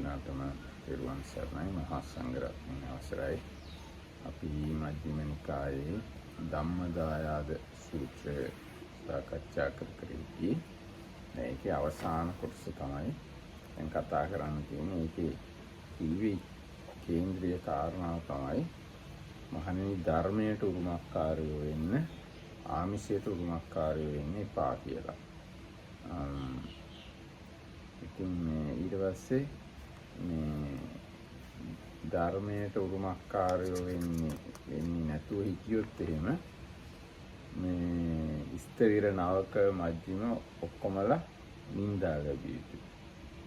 දෙනාටම තෙරුවන් සරණයි මහා සංඝරත්නයේ අවසරයි. අපි මජ්ක්‍ධිම නිකායේ ධම්මදායාද සූත්‍රය සාකච්ඡා කරකදී මේකේ අවසාන කොටස තමයි දැන් කතා කරන්න තියෙන්නේ. ඒකේ කිවි කේන්ද්‍රීය කාරණාව තමයි මහණෙනි ධර්මයට උරුමකාරයෝ වෙන්න ආමිෂයට උරුමකාරයෝ වෙන්න එපා කියලා. ඉතින් ඊට පස්සේ මේ ධර්මයට උරුමකාරයෝ වෙන්නේ නැතුව හිටියොත් එහෙම මේ ස්ථවිර නවක මජ්ක්‍ධිම ඔක්කොමලා නිඳා ලැබිය යුතුයි.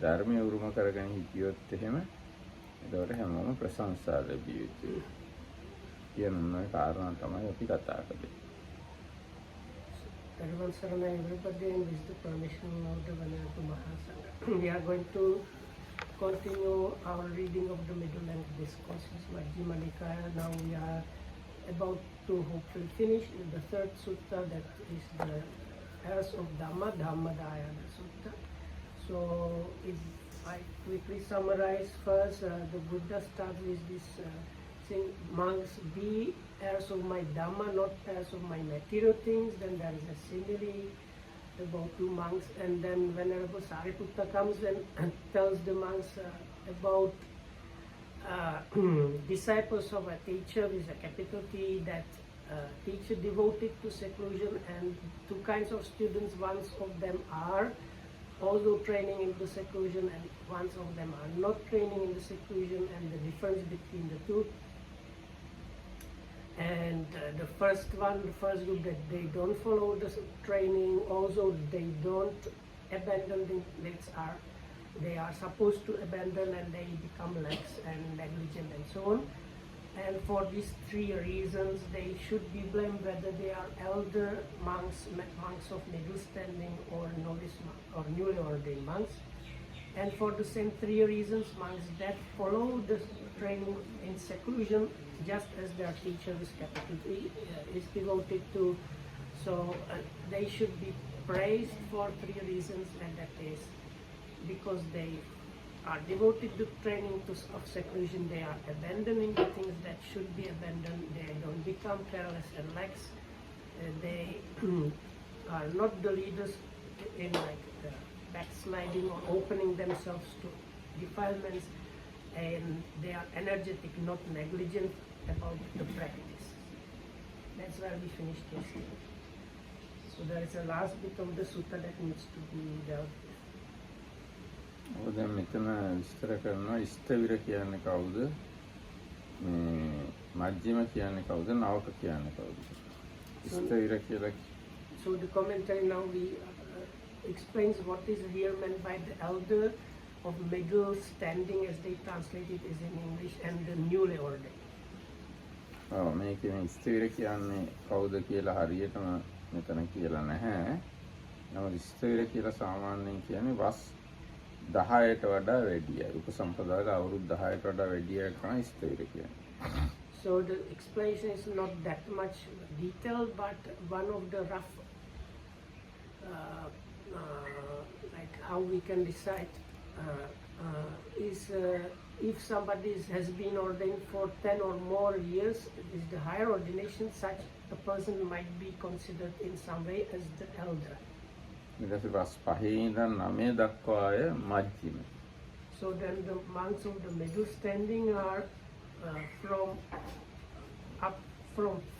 ධර්මයේ උරුම කරගෙන හිටියොත් එහෙම ඒකට හැමෝම ප්‍රශංසා ලැබිය යුතුයි. කියන කාරණා තමයි අපි කතා කරන්නේ. Everybody, and with the permission of the Venerable Mahasangha, we are going to continue our reading of the middle length discourses, Majjhima Nikaya. Now we are about to hopefully finish the third sutta, that is the heirs of Dhamma, Dhammadayada sutta. So if I quickly summarize first, the Buddha starts with this saying, monks, be heirs of my Dhamma, not heirs of my material things. Then there is a simile about two monks, and then Venerable Sariputta comes and tells the monks about disciples of a teacher with a capital T, that teacher devoted to seclusion, and two kinds of students. One of them are also training in the seclusion, and one of them are not training in the seclusion, and the difference between the two. And the first group, that they don't follow the training, also they don't abandon the legs, they are supposed to abandon, and they become lax and negligent and so on. And for these three reasons they should be blamed, whether they are elder monks, monks of middle standing, or novice or newly ordained monks. And for the same three reasons, monks that follow the training in seclusion, just as their teacher is capital T, is devoted to, so they should be praised for three reasons, and that is because they are devoted to training of seclusion, they are abandoning the things that should be abandoned, they don't become careless and lax, they are not the leaders in backsliding or opening themselves to defilements, and they are energetic, not negligent about the practice. That's where we finished yesterday. So there is a last bit of the sutta that needs to be dealt with. දැන් මෙතන විස්තර කරනවා ස්ථවිර කියන්නේ කවුද, මේ මජ්ක්‍ධිම කියන්නේ කවුද, නවක කියන්නේ කවුද. ස්ථවිර කියලා. So the commentary now explains what is here meant by the elder of middle standing, as they translate it is in English, and the newly ordained. මේකේ ස්ථවිර කියන්නේ කවුද කියලා හරියටම මෙතන කියලා නැහැ. නමුත් ස්ථවිර කියලා සාමාන්‍යයෙන් කියන්නේ වස් 10ට වඩා වැඩිය. උපසම්පදාක අවුරුදු 10ට වඩා වැඩිය තමයි ස්ථවිර කියන්නේ. So the explanation is not that much detailed, but one of the rough like how we can decide is if somebody has been ordained for 10 or more years, is the higher ordination, such a person might be considered in some way as the elder. So then the monks of the middle standing are from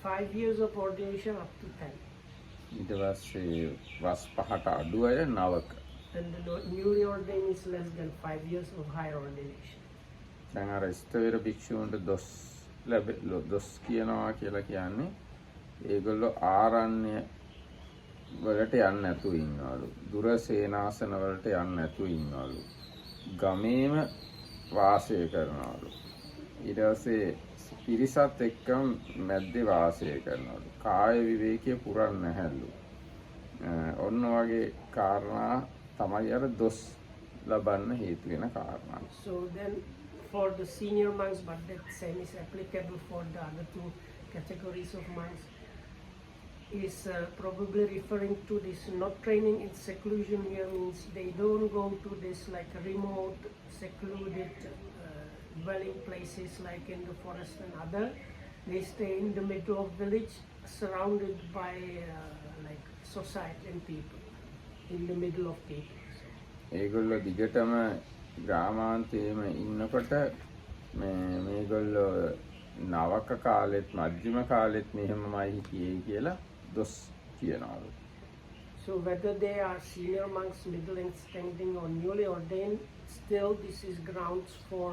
5 years of ordination up to 10. And the newly ordained is less than 5 years of higher ordination. දැන් අර ස්ථවිර භික්ෂූන්ට දොස් කියනවා කියලා කියන්නේ ඒගොල්ලෝ ආරණ්‍ය වලට යන්න නැතුව ඉන්නවලු, දුර සේනාසන වලට යන්න නැතුව ඉන්නවලු, ගමේම වාසය කරනවලු, ඊට පස්සේ පිරිසත් එක්කම මැද්දේ වාසය කරනවලු, කාය විවේකයේ පුරන්නේ නැහැලු. ඔන්න වගේ කාරණා තමයි අර දොස් ලබන්න හේතු වෙන කාරණා. So then for the senior monks, but that same is applicable for the other two categories of monks, is probably referring to this not training in seclusion here means they don't go to this like remote, secluded dwelling places like in the forest and other. They stay in the middle of village surrounded by like society and people, in the middle of people. ඒගොල්ලෝ දිගටම ග්‍රාමාන්තයේම ඉන්නකොට මේගොල්ලෝ නවක කාලෙත් මධ්‍යම කාලෙත් මෙහෙමමයි හිටියේ කියලා දොස් කියනවලු. So whether they are senior monks, middle and standing or newly ordained, still this is grounds for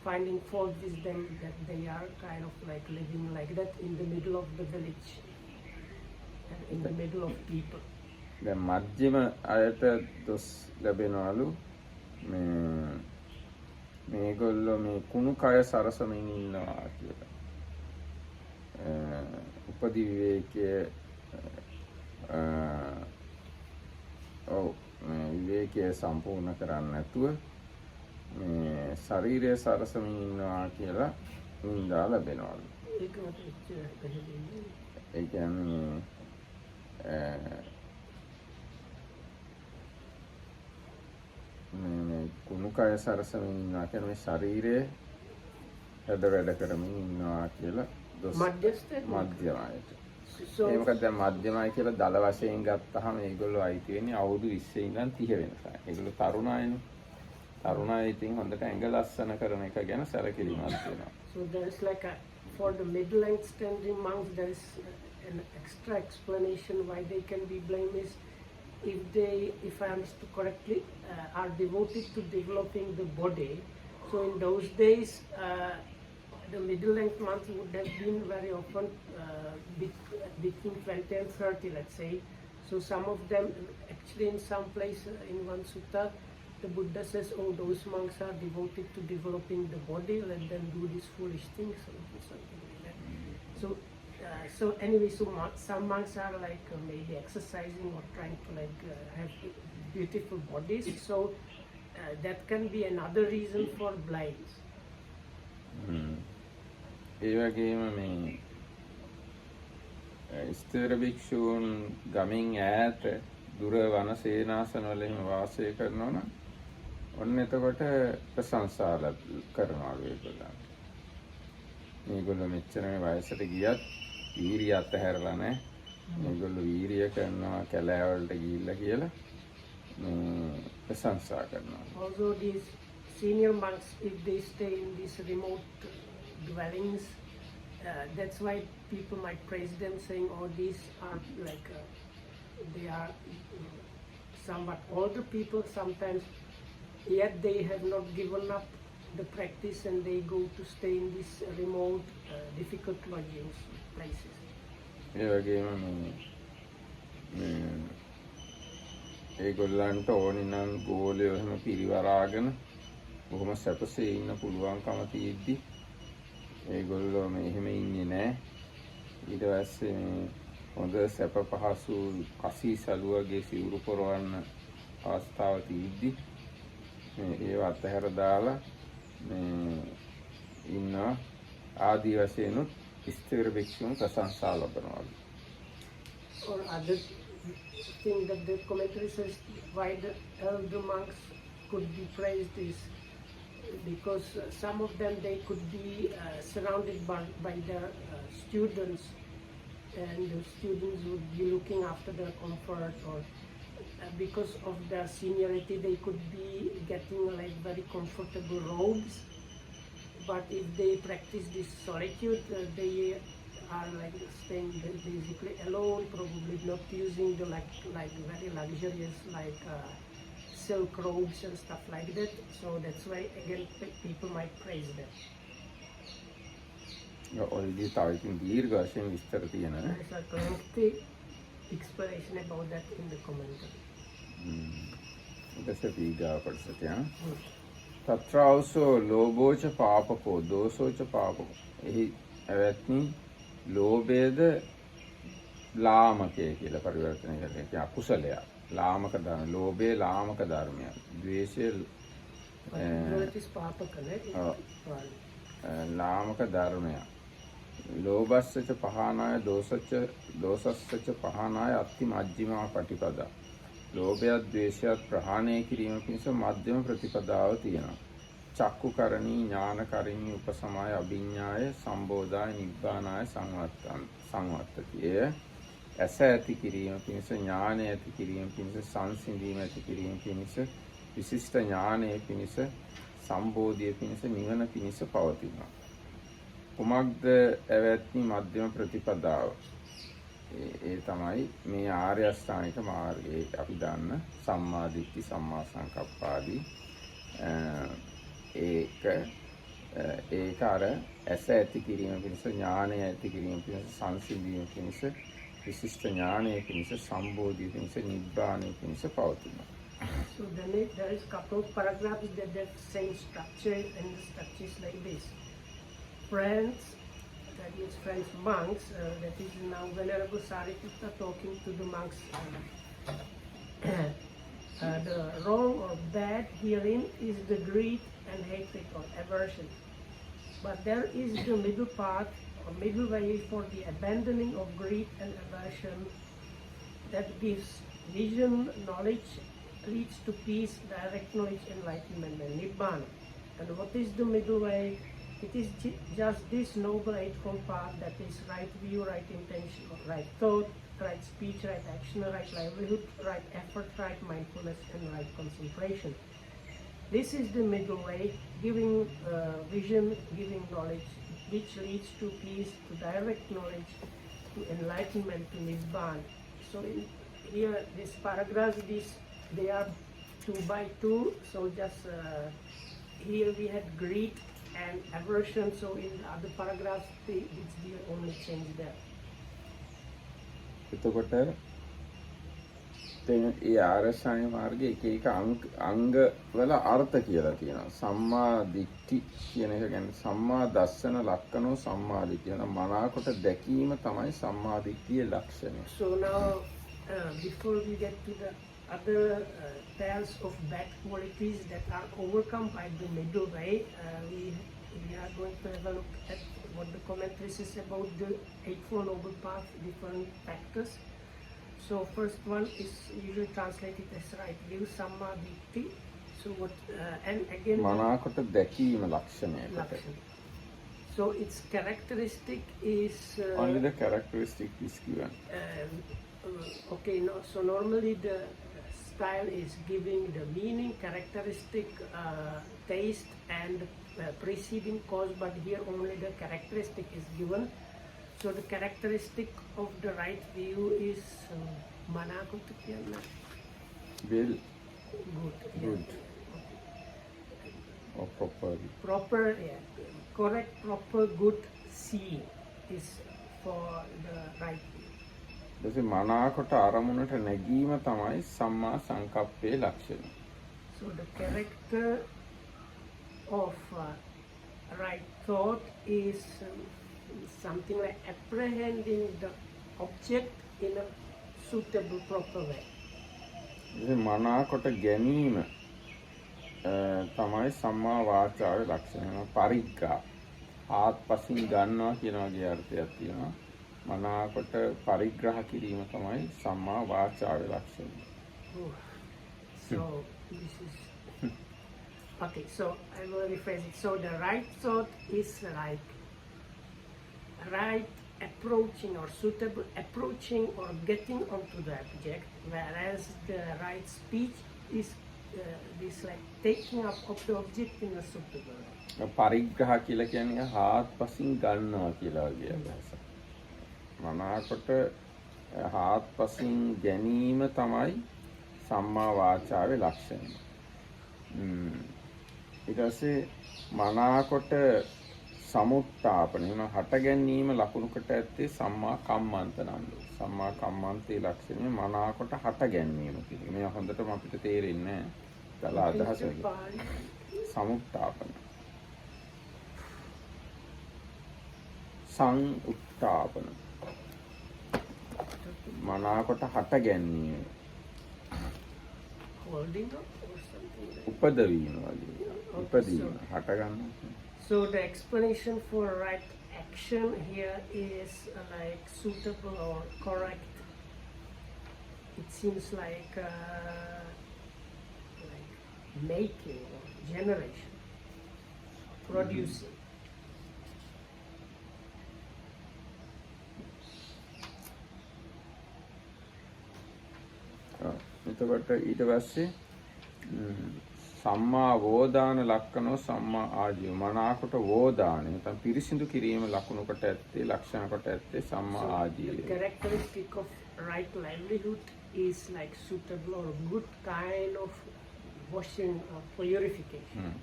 finding fault with them that they are kind of like living like that in the middle of the village and in the middle of people. දැන් මධ්‍යම අයට දොස් ලැබෙනවලු මේගොල්ලෝ මේ කුණු කය සරසමින් ඉන්නවා කියලා. උපදි විවේකයේ විවේකයේ සම්පූර්ණ කරන්නේ නැතුව මේ ශරීරය සරසමින් ඉන්නවා කියලා නින්දා ලැබෙනවලු. ඒ කියන්නේ කුණු කය සරසමින් ඉන්නවා කියන්නේ මේ ශරීරයේ හැඩ වැඩ කරමින් ඉන්නවා කියලා දොස් මධ්‍යමයට. ඒ මොකද දැන් මධ්‍යමයි කියලා දල වශයෙන් ගත්තාම මේගොල්ලෝ අයිති වෙන්නේ අවුරුදු 20 ඉඳන් 30 වෙනකන්. ඒගොල්ලෝ තරුණ අයනේ. තරුණ අය ඉතින් හොඳට ඇඟ ලස්සන කරන එක ගැන සැලකිලිමත් වෙනවා. So there is like for the middle and standing monks there is an extra explanation why they can be blamed is if they, if I understood correctly, are devoted to developing the body. So in those days, the middle-length monks would have been very often between 20 and 30, let's say. So some of them, actually in some place in one sutta, the Buddha says, oh, those monks are devoted to developing the body, let them do these foolish things, something like that. So anyway, so some monks are like maybe exercising or trying to like have beautiful bodies. So that can be another reason for blindness. ඒ වගේම මේ ස්ථිර භික්ෂූන් ගමින් ඈත දුර වන සේනාසනවල එහෙම වාසය කරනවා නම් ඔන්න එතකොට ප්‍රශංසා කරනවලු ඒගොල්ලන්. මේගොල්ලෝ මෙච්චර මේ වයසට ගියත් වීරිය අතහැරලා නැහැ. මේගොල්ලෝ වීරිය කරනවා කැලෑවලට ගිහිල්ලා කියලා ප්‍රශංසා කරනවා. Also these senior monks, if they stay in these remote dwellings, that's why people might praise them saying, oh, these are like, they are somewhat older people sometimes, yet they have not given up the practice and they go to stay in these remote, difficult lodgings places. ඒ වගේම ඒගොල්ලන්ට ඕනි නම් ගෝලයෝ එහෙම පිරිවරාගෙන බොහොම සැපසේ ඉන්න පුළුවන්කම තියෙද්දි ඒගොල්ලෝ මෙහෙම ඉන්නේ නැහැ. ඊට පස්සේ හොඳ සැප පහසු කසී සලුවගේ සිවුරු පොරවන්න අවස්ථාව තියෙද්දි ඒව අතහැර දාලා ඉන්න ආදි වශයෙන් ස්ථිර භික්ෂුන් ප්‍රශංසා ලබනවලු. Or other thing that the commentary says why the elder monks could be praised is because some of them they could be surrounded by their students, and the students would be looking after their comfort, or because of their seniority they could be getting like very comfortable robes. But if they practice this solitude, they are like staying basically alone, probably not using the like very luxurious like silk robes and stuff like that. So that's why again people might praise them. ඔයදී තව ඉතින් දීර්ඝ වශයෙන් විස්තර තියෙනවා. There's a lengthy explanation about that in the commentary. That's a big person. තත්‍රාවසෝ ලෝභෝච පාපකෝ දෝසෝච පාපකෝ. එහි ඇවැත්නි ලෝභයද ලාමකය කියලා පරිවර්තනය කරලා කියන අකුසලයක්. ලාමක ධර්ම. ලෝභය ලාමක ධර්මයක්. ද්වේෂය ලාමක ධර්මයක්. ලෝභස්සච පහනාය දෝසස්සච පහනාය අත්ති මජ්ජිමා පටිපදා. ලෝභයත් ද්වේෂයත් ප්‍රහාණය කිරීම පිණිස මධ්‍යම ප්‍රතිපදාව තියෙනවා. චක්කුකරණී ඥානකරණී උපසමාය අභිඥාය සම්බෝධාය නිබ්බානාය සංවත්තති. එය ඇස ඇති කිරීම පිණිස ඥානය ඇති කිරීම පිණිස සංසිඳීම ඇති කිරීම පිණිස විශිෂ්ට ඥානය පිණිස සම්බෝධිය පිණිස නිවන පිණිස පවතිනවා. කුමක්ද ඇවැත්නි මධ්‍යම ප්‍රතිපදාව? ඒ තමයි මේ ආර්ය අෂ්ටාංගික මාර්ගයේ අපි දන්න සම්මා දිට්ඨි සම්මා සංකප්පාදී ඒක අර ඇස ඇති කිරීම පිණිස ඥානය ඇති කිරීම පිණිස සංසිඳීම පිණිස විශිෂ්ට ඥානය පිණිස සම්බෝධිය පිණිස නිබ්බානය පිණිස පවතිනවා. So then there is couple of paragraphs that same structure, and the structure is like this. Friends, that is friends monks, that is now Venerable Sariputta talking to the monks. The wrong or bad herein is the greed and hatred or aversion. But there is the middle path or middle way for the abandoning of greed and aversion that gives vision, knowledge, leads to peace, direct knowledge, enlightenment, and nibbana. And what is the middle way? It is just this noble eightfold path, that is right view, right intention, right thought, right speech, right action, right livelihood, right effort, right mindfulness, and right concentration. This is the middle way, giving vision, giving knowledge, which leads to peace, to direct knowledge, to enlightenment, to nibbana. So here, this paragraph, they are 2 by 2. So just here we had greed and aversion. So in the other paragraphs, it's the only change there. එතකොට ඒ ආර්යසාය මාර්ගයේ එක එක අංග වල අර්ථ කියලා තියෙනවා. සම්මා දිට්ඨි කියන එක කියන්නේ සම්මා දස්සන ලක්ෂණෝ සම්මා දිට්ඨිය. මනාකොට දැකීම තමයි සම්මා දිට්ඨියේ ලක්ෂණය. So now before we get to the other pairs of bad qualities that are overcome by the middle way, we are going to have a look at what the commentary says about the Eightfold Noble Path, different factors. So first one is usually translated as right view, samma ditti. So what and again මනාකොට දැකීම ලක්ෂණයකට. So its characteristic is only the characteristic is given. Okay, no, so normally the style is giving the meaning, characteristic, taste, and preceding cause, but here only the characteristic is given. So the characteristic of the right view is manakutta kiyanna. Well, Good. good. Or proper. Proper, yeah, correct, proper, good seeing is for the right view. ඊට මනාකොට අරමුණට නැගීම තමයි සම්මා සංකප්පේ ලක්ෂණය. So the character of right thought is something like apprehending the object in a suitable, proper way. ඊට මනාකොට ගැනීම තමයි සම්මා වාචාවේ ලක්ෂණය. පරිග්ගා ආත්පසින් ගන්නවා කියන වගේ අර්ථයක් තියෙනවා. මනාකොට පරිග්‍රහ කිරීම තමයි සම්මා වාචාවේ ලක්ෂණය. So this is okay. So I will rephrase it. So the right thought is like right approaching or suitable approaching or getting onto the object, whereas the right speech is this like taking up of the object in a suitable way. පරිග්‍රහ කියලා කියන්නේ හාත්පසින් ගන්නවා කියලා වගේ අදහසක්. මනාකොට හාත්පසින් ගැනීම තමයි සම්මා වාචාවේ ලක්ෂණය. ඊට පස්සේ මනාකොට සමුත්ථාපන වෙන හට ගැනීම ලකුණුකට ඇත්තේ සම්මා කම්මන්ත නන්දු. සම්මා කම්මන්තේ ලක්ෂණය මනාකොට හට ගැනීම කියන එක. මේ හොඳටම අපිට තේරෙන්නේ නැහැ. දල අදහස සමුත්ථාපන. සංඋත්ථාපන. මනාකොට හට ගැනීම. Holding up or something like උපදවීම වගේ. උපදීම හට ගන්න. So the explanation for right action here is like suitable or correct. It seems like making or generation, producing. එතකොට ඊට පස්සේ සම්මා වෝදාන ලක්ෂණෝ සම්මා ආජීව මනාකොට වෝදාන නැත්නම් පිරිසිදු කිරීම ලකුණු කොට ඇත්තේ ලක්ෂණ කොට ඇත්තේ සම්මා ආජීවය. The characteristic of right livelihood is like suitable or good kind of washing or purification.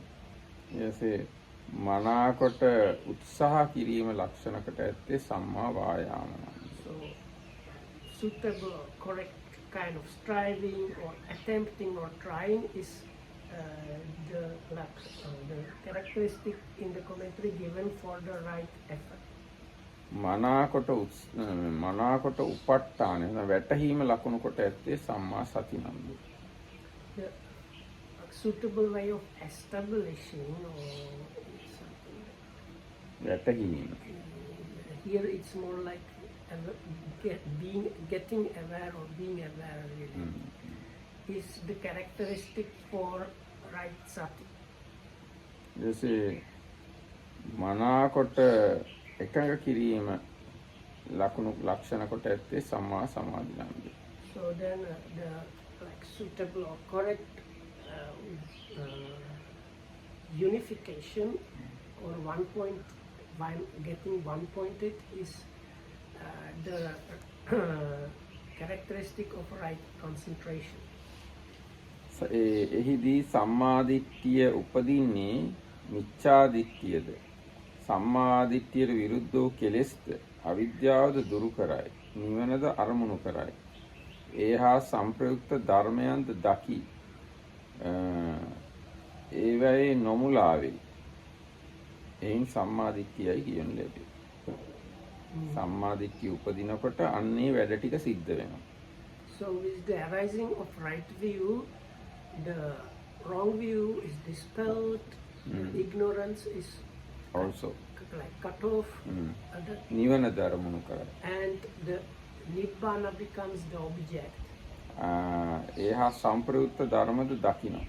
එසේ මනාකොට උත්සාහ කිරීම ලක්ෂණ කොට ඇත්තේ සම්මා වායාම. So suitable or correct kind of striving or attempting or trying is the characteristic in the commentary given for the right effort. මනාකොට උපට්ඨාන වැටහීම ලකුණු කොට ඇත්තේ සම්මා සති නම්ද. The suitable way of establishing or something. වැටහීම. Here it's more like getting aware or being aware really is the characteristic for right sati. එසේ මනාකොට එකඟ කිරීම ලකුණු ලක්ෂණ කොට ඇත්තේ සම්මා සමාධි නම්ද. So then the like suitable or correct unification or getting one pointed is the characteristic of right concentration. එහිදී සම්මාදිට්ඨිය උපදින්නේ මිච්ඡාදිට්ඨියද සම්මාදිට්ඨියට විරුද්ධ වූ කෙලෙස්ද අවිද්‍යාවද දුරු කරයි නිවනද අරමුණු කරයි ඒහා සංප්‍රයුක්ත ධර්මයන්ද දකි ඒවැයි නොමුලාවේ එයින් සම්මාදිට්ඨියයි කියන ලැබේ. සම්මාදිට්ඨිය උපදිනකොට අන්නේ වැඩ ටික සිද්ධ වෙනවා. So with the arising of right view, the wrong view is dispelled, ignorance is also like cut off, නිවන ධර්මණු කරයි. and the nibbana becomes the object. ඒහා සංප්‍රයුක්ත ධර්මද දකිනවා.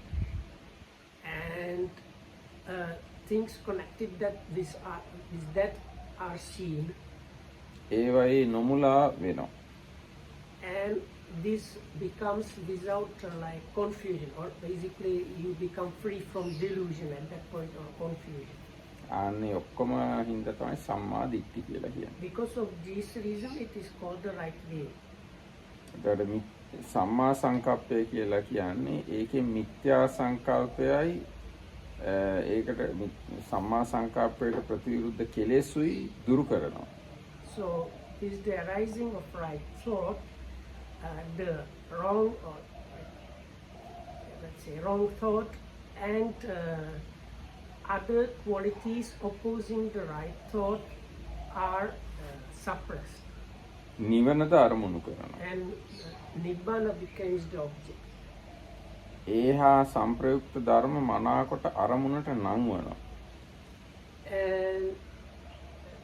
And things connected that with that are seen. ඒවයි නොමුලා වෙනවා. And this becomes without like confusion, or basically you become free from delusion at that point or confusion. අනේ ඔක්කොම හින්දා තමයි සම්මා දිට්ඨිය කියලා කියන්නේ. Because of this reason it is called the right way. ඒකට සම්මා සංකප්පය කියලා කියන්නේ ඒකේ මිත්‍යා සංකල්පයයි ඒකට සම්මා සංකප්පයට ප්‍රතිවිරුද්ධ කෙලෙසුයි දුරු කරනවා. So is the arising of right thought, the wrong or let's say wrong thought and other qualities opposing the right thought are suppressed. නිවනද අරමුණු කරනවා. And nibbana becomes the object. ඒහා සංප්‍රයුක්ත ධර්ම මනාකොට අරමුණට නංවනවා. And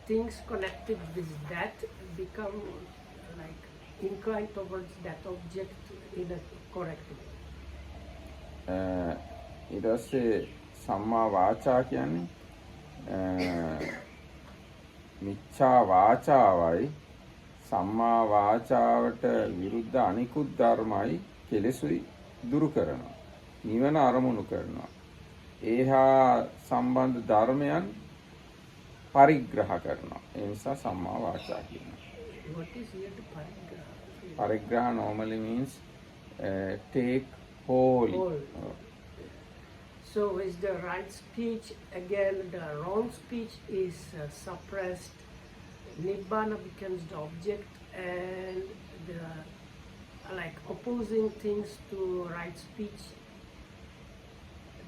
things connected with that become like inclined towards that object in a correct way. ඊට පස්සේ සම්මා වාචා කියන්නේ මිච්ඡා වාචාවයි සම්මා වාචාවට විරුද්ධ අනිකුත් ධර්මයි කෙලෙසුයි දුරු කරනවා. නිවන අරමුණු කරනවා. ඒහා සම්බන්ධ ධර්මයන් පරිග්‍රහ කරනවා. ඒ නිසා සම්මා වාචා කියනවා. What is here to parigraha? Parigraha normally means take whole. So is the right speech, again the wrong speech is suppressed, nibbana becomes the object, and the like opposing things to right speech,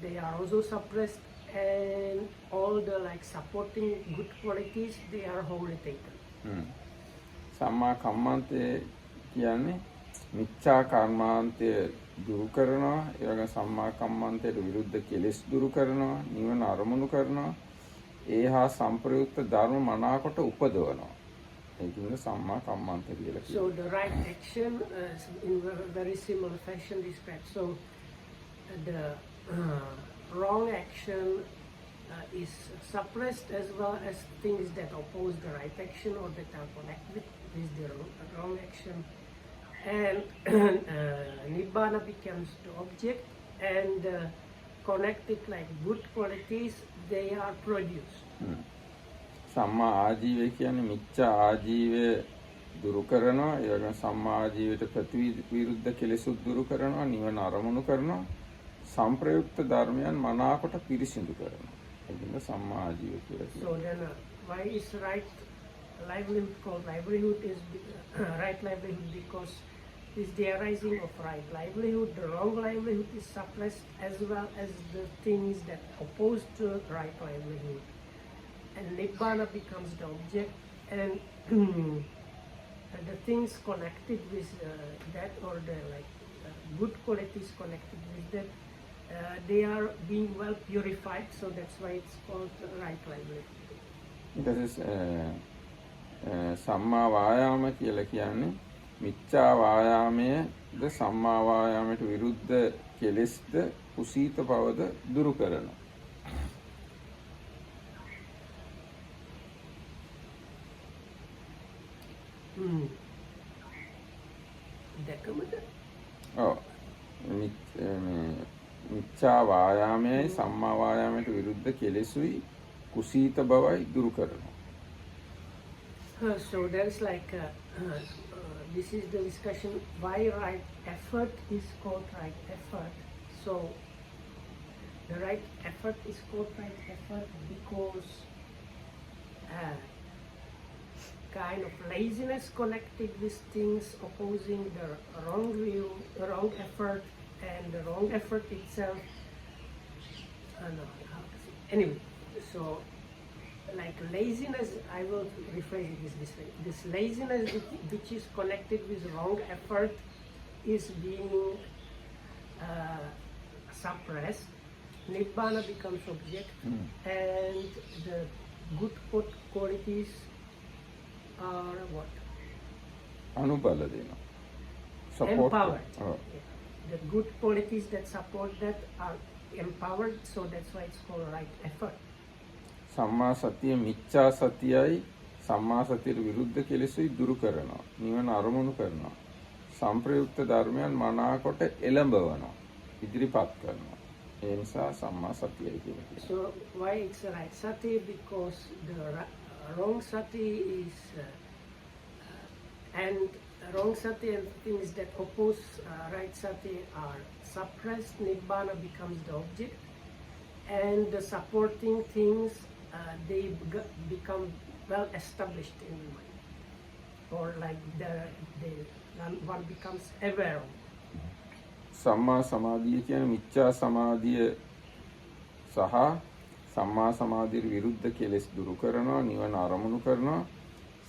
they are also suppressed, and all the like supporting good qualities, they are wholly taken. සම්මා කම්මන්තය කියන්නේ මිච්ඡා කර්මාන්තය දුරු කරනවා. ඒ වගේ සම්මා කම්මන්තයට විරුද්ධ කෙලෙස් දුරු කරනවා. නිවන අරමුණු කරනවා. ඒ හා සංප්‍රයුක්ත ධර්ම මනාකොට උපදවනවා. ඒකින්ද සම්මා කම්මන්ත කියලා So කියනවා. the right action in very similar fashion described. So the wrong action is suppressed, as well as things that oppose the right action or that are connected with the wrong action. And Nibbana becomes the object, and connected like good qualities, they are produced. සම්මා ආජීවය කියන්නේ මිච්ඡා ආජීවය දුරු කරනවා. ඒ වගේම සම්මා ආජීවයට ප්‍රතිවිරුද්ධ කෙලෙසුත් දුරු කරනවා. නිවන අරමුණු කරනවා. සංප්‍රයුක්ත ධර්මයන් මනාකොට පිරිසිදු කරනවා. ඒකින්ද සම්මා ආජීවය කියලා So කියනවා. then why is right livelihood called livelihood is right livelihood? Because it's the arising of right livelihood. The wrong livelihood is suppressed, as well as the things that oppose to right livelihood. And Nibbana becomes the object, and the things connected with that, or the good qualities connected with that, they are being well purified. So that's why it's called right livelihood. ඊට සම්මා වායාම කියලා කියන්නේ මිච්ඡා වායාමයේද සම්මා වායාමයට විරුද්ධ කෙලෙස්ද කුසීත බවද දුරු කරනවා. මිච්ඡා වායාමයයි සම්මා වායාමයට විරුද්ධ කෙලෙසුයි කුසීත බවයි දුරු කරනවා. So there's like this is the discussion why right effort is called right effort. So the right effort is called right effort because kind of laziness connected with things opposing the wrong view, the wrong effort, and the wrong effort itself. No, how to say? Anyway, so like laziness, I will rephrase it this way. This laziness which is connected with wrong effort is being suppressed. Nibbana becomes object, and the good qualities are what? අනුබල දෙනවා. Empowered. The good qualities that support that are empowered, so that's why it's called right effort. සම්මා සතිය මිච්ඡා සතියයි සම්මා සතියට විරුද්ධ කෙලෙසුයි දුරු කරනවා. නිවන අරමුණු කරනවා. සංප්‍රයුක්ත ධර්මයන් මනාකොට එළඹවනවා. ඉදිරිපත් කරනවා. ඒ නිසා සම්මා සතියයි කියලා කියනවා. So why it's a right sati? Because the wrong sati is and wrong sati and things that oppose right sati are suppressed. Nibbana becomes the object, and the supporting things they become well established in the mind, or like one becomes aware of. සම්මා සමාධිය කියන්නේ මිච්ඡා සමාධිය සහ සම්මා සමාධියට විරුද්ධ කෙලෙස් දුරු කරනවා, නිවන අරමුණු කරනවා,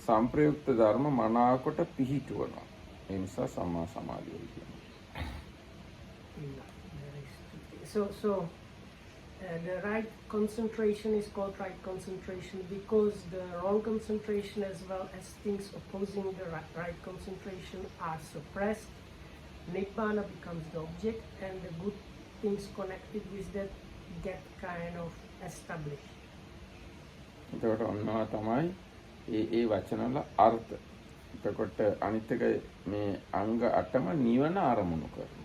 සංප්‍රයුක්ත ධර්ම මනාකොට පිහිටුවනවා. ඒ නිසා සම්මා සමාධිය කියන්නේ. So the right concentration is called right concentration because the wrong concentration, as well as things opposing the right concentration, are suppressed. Nibbana becomes the object, and the good things connected with that get kind of established. එතකොට ඔන්නවා තමයි ඒ වචනවල අර්ථ. එතකොට අනිත් එක මේ අංග 8ම නිවන අරමුණු කරනවා.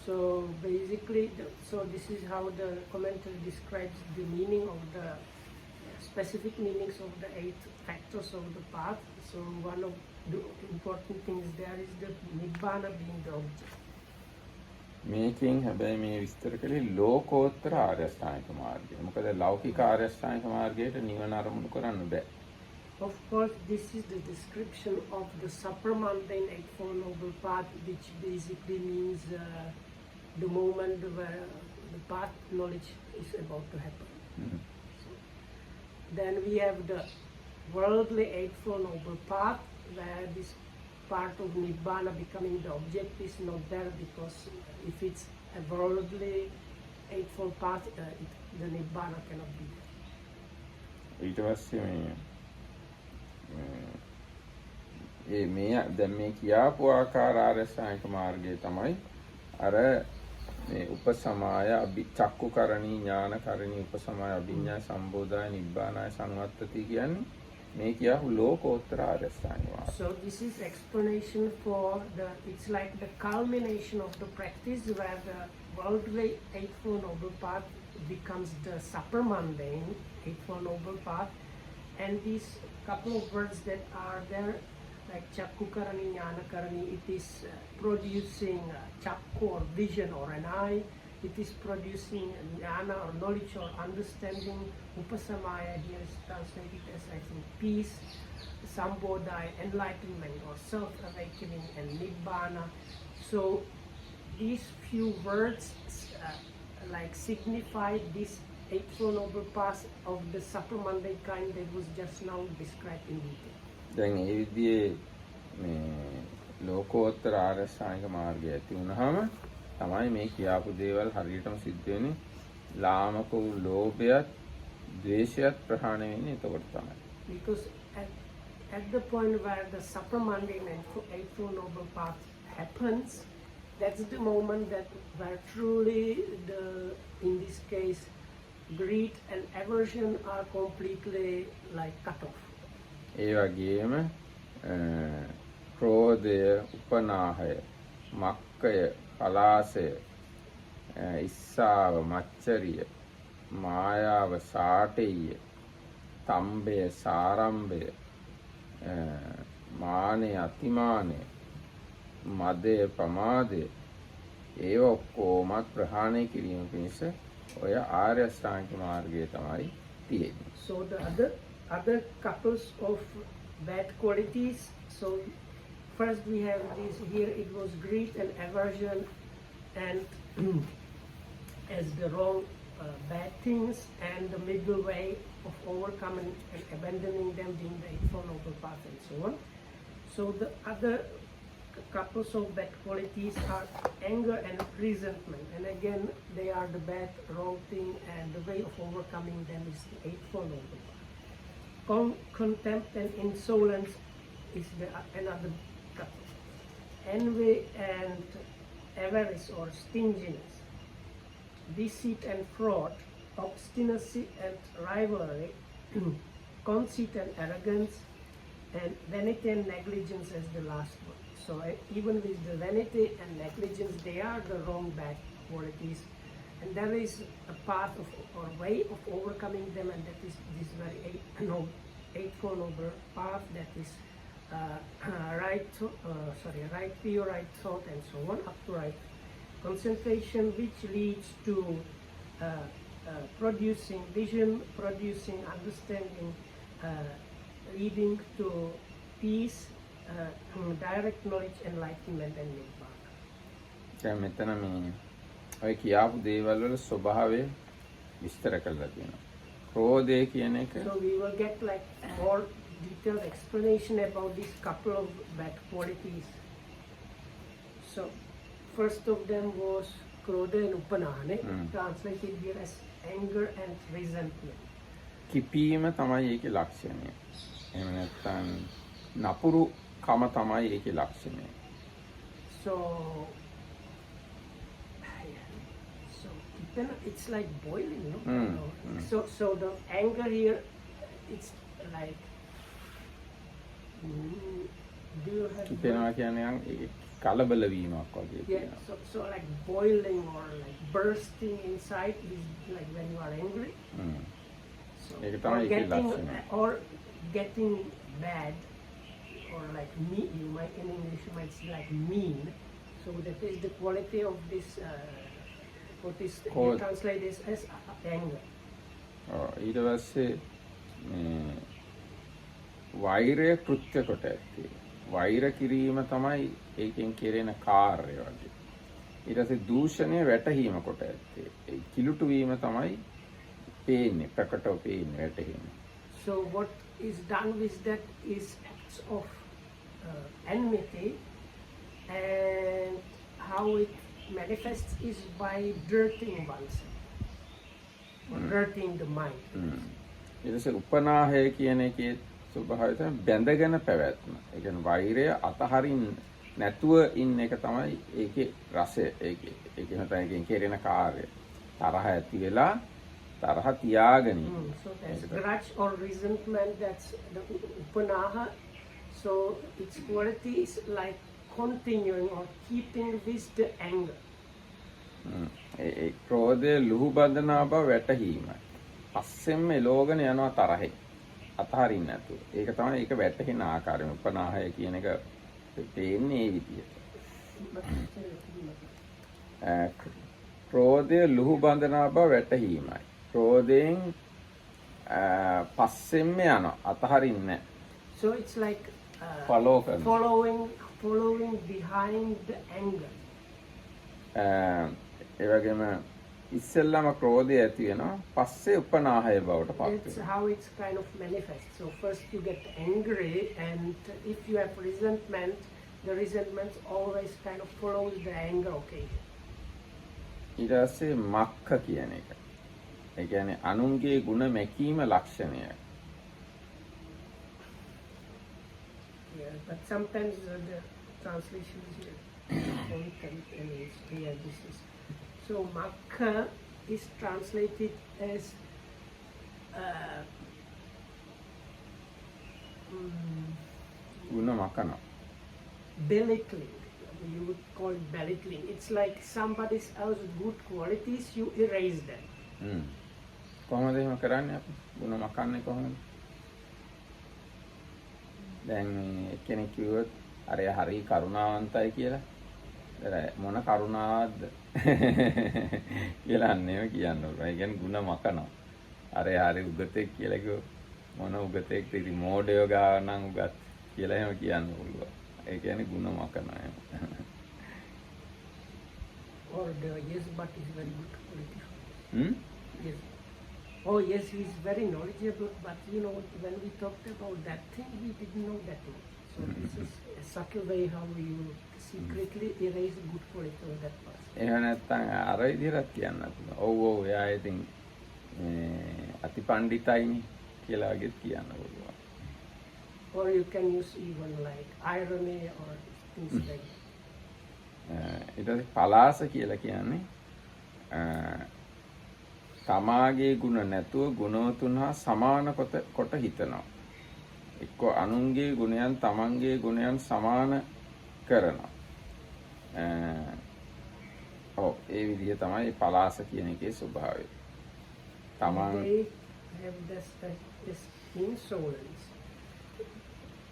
So basically, so this is how the commentary describes the meaning of the specific meanings of the 8 factors of the path. So one of the important things there is the Nibbana being the object. මේකෙන් හැබැයි මේ විස්තර කළේ ලෝකෝත්තර ආර්ය අෂ්ටාංගික මාර්ගය. මොකද ලෞකික ආර්ය අෂ්ටාංගික මාර්ගයට නිවන අරමුණු කරන්න බෑ. Of course, this is the description of the supramundane Eightfold Noble Path, which basically means the moment where the path knowledge is about to happen. So, then we have the worldly Eightfold Noble Path, where this part of Nibbana becoming the object is not there, because if it's a worldly Eightfold Path, the Nibbana cannot be there. ඊට පස්සේ මේ දැන් මේ කියාපු ආකාර ආරසායනික මාර්ගය තමයි අර මේ උපසමාය චක්කුකරණී ඥානකරණී උපසමාය අභිඥා සම්බෝධාය නිබ්බානාය සංවත්තති කියන්නේ මේ කියාපු ලෝකෝත්තර ආරසායනික මාර්ගය. So this is explanation for it's like the culmination of the practice where the worldly Eightfold Noble Path becomes the supramundane Eightfold Noble Path, and these couple of words that are there, like Chakkukarani, Jnanakarani, it is producing Chakku or vision or an eye, it is producing Jnana or knowledge or understanding. Upasamaya here is translated as, I think, peace, Sambodhaya, enlightenment or self-awakening, and Nibbana. So these few words like signify this Eightfold Noble Path of the supramundane kind that was just now described in detail. දැන් ඒ විදිහේ මේ ලෝකෝත්තර ආරසායනික මාර්ගය ඇති වුණාම තමයි මේ කියාපු දේවල් හරියටම සිද්ධ වෙන්නේ. ලාමක වූ ලෝභයත් ද්වේෂයත් ප්‍රහාණය වෙන්නේ එතකොට තමයි. Because at the point where the supramundane and Eightfold Noble Path happens, that's the moment that where truly in this case greed and aversion are completely like cut off. ඒ වගේම ක්‍රෝධය, උපනාහය, මක්කය, පලාසය, ඉස්සාව, මච්චරිය, මායාව, සාටෙය්‍ය, තම්බය, සාරම්භය, මානය, අතිමානය, මදය, ප්‍රමාදය, ඒව ඔක්කොමත් ප්‍රහාණය කිරීම පිණිස ඔය ආර්ය අෂ්ටාංගික මාර්ගය තමයි තියෙන්නේ. So the other couples of bad qualities. So first we have this here, it was greed and aversion and as the wrong bad things, and the middle way of overcoming and abandoning them in the Eightfold Noble Path and so on. So the other couples of bad qualities are anger and resentment, and again they are the bad wrong thing, and the way of overcoming them is the Eightfold Noble Path. Contempt and insolence is another couple. Envy and avarice or stinginess, deceit and fraud, obstinacy and rivalry, conceit and arrogance, and vanity and negligence as the last one. So even with the vanity and negligence, they are the wrong bad qualities, and there is a path of or way of overcoming them, and that is this very Eightfold Noble Path, that is right view, right thought, and so on, up to right concentration, which leads to producing vision, producing understanding, leading to peace, direct knowledge, enlightenment, and Nibbana. දැන් මෙතන මේ ඔය කියාපු දේවල් වල ස්වභාවය විස්තර කරලා තියෙනවා. ක්‍රෝධය කියන එක. So we will get like more detailed explanation about this couple of bad qualities. So first of them was krodha and upanahane, translated here as anger and resentment. කිපීම තමයි ඒකේ ලක්ෂණය. එහෙම නැත්නම් නපුරු කම තමයි ඒකේ ලක්ෂණය. So then it's like boiling, no? So the anger here, it's like do you have කිපෙනවා කියන්නේ කලබල වීමක් වගේ තියෙනවා. So like boiling or like bursting inside is like when you are angry. So ඒක තමයි ඒකේ ලක්ෂණය. or getting bad or like mean, you might in English you might say like mean. So that is the quality of this what is translated as anger. ඊට පස්සේ වෛරය කෘත්‍ය කොට ඇත්තේ. වෛර කිරීම තමයි ඒකෙන් කෙරෙන කාර්යය වගේ. ඊට පස්සේ දූෂණය වැටහීම කොට ඇත්තේ. ඒ කිලුටු වීම තමයි පේන්නේ, ප්‍රකටව පේන්නේ, වැටහෙන්නේ. So what is done with that is acts of enmity, and how it manifests is by dirtying oneself or dirtying the mind. ඊට පස්සේ උපනාහය කියන එකේ ස්වභාවය තමයි බැඳගෙන පැවැත්ම. ඒ කියන්නේ වෛරය අතහරින්න නැතුව ඉන්න එක තමයි ඒකේ රසය. ඒකේ නැත්නම් කෙරෙන කාර්යය. තරහ ඇති වෙලා තරහ තියාගෙන ඉන්න. So there's grudge or resentment, that's the upanaha. So its quality is like continuing or keeping with the anger. ඒ ක්‍රෝධය ලුහු බඳනා බව වැටහීමයි. පස්සෙන්ම එලෝගෙන යනවා තරහේ. අතහරින්න නැතුව. ඒක තමයි ඒක වැටහෙන ආකාරය. උපනාහය කියන එක පේන්නේ ඒ විදිහට. ක්‍රෝධය ලුහු බඳනා බව වැටහීමයි. ක්‍රෝධයෙන් පස්සෙන්ම යනවා අතහරින්නේ. So it's like following behind the anger. ඒ වගේම ඉස්සෙල්ලාම ක්‍රෝධය ඇති වෙනවා පස්සේ උපනාහය බවට පත් වෙනවා. That's how it's kind of manifests. So first you get angry, and if you have resentment, the resentment always kind of follows the anger. Okay. ඊට පස්සේ මක්ඛ කියන එක. ඒ කියන්නේ අනුන්ගේ ගුණ මැකීම ලක්ෂණය. Yeah, but sometimes the translation is content and it's clear this is. So makha is translated as ගුණ මකන. belittling. You would call it belittling. It's like somebody else's good qualities, you erase them. කොහොමද එහෙම කරන්නේ අපි? ගුණ මකන්නේ කොහොමද? දැන් කෙනෙක් කිව්වොත් අරය හරි කරුණාවන්තයි කියලා. මොන කරුණාවක්ද කියලා අන්නේම කියන්න ඕන. ඒ කියන්නේ ಗುಣ මකනවා. අර හරි උගතෙක් කියලා කිව්ව මොන උගතෙක්ද ඉතින් මෝඩයෝ ගාව නම් උගත් කියලා එහෙම කියන්න පුළුවන්. ඒ කියන්නේ ಗುಣ මකනවා. Or the yes, but is very good quality. Yes. Oh yes, he is very knowledgeable, but you know when we talked about that thing, we didn't know that much. So this is a subtle way how you secretly erase good quality of that person. එහෙම නැත්නම් අර විදිහට කියන්න පුළුවන්. ඔව් ඔව් එයා ඉතින් අතිපණ්ඩිතයිනේ කියලා වගේ කියන්න පුළුවන්. Or you can use even like irony or things like that. ඊට පස්සේ පලාස කියලා කියන්නේ තමාගේ ගුණ නැතුව ගුණවතුන් හා සමාන කොට හිතනවා. එක්ක අනුන්ගේ ගුණයන් තමන්ගේ ගුණයන් සමාන කරනවා. ඒ විදිහ තමයි පලාස කියන එකේ ස්වභාවය. තමන් They have this insolence.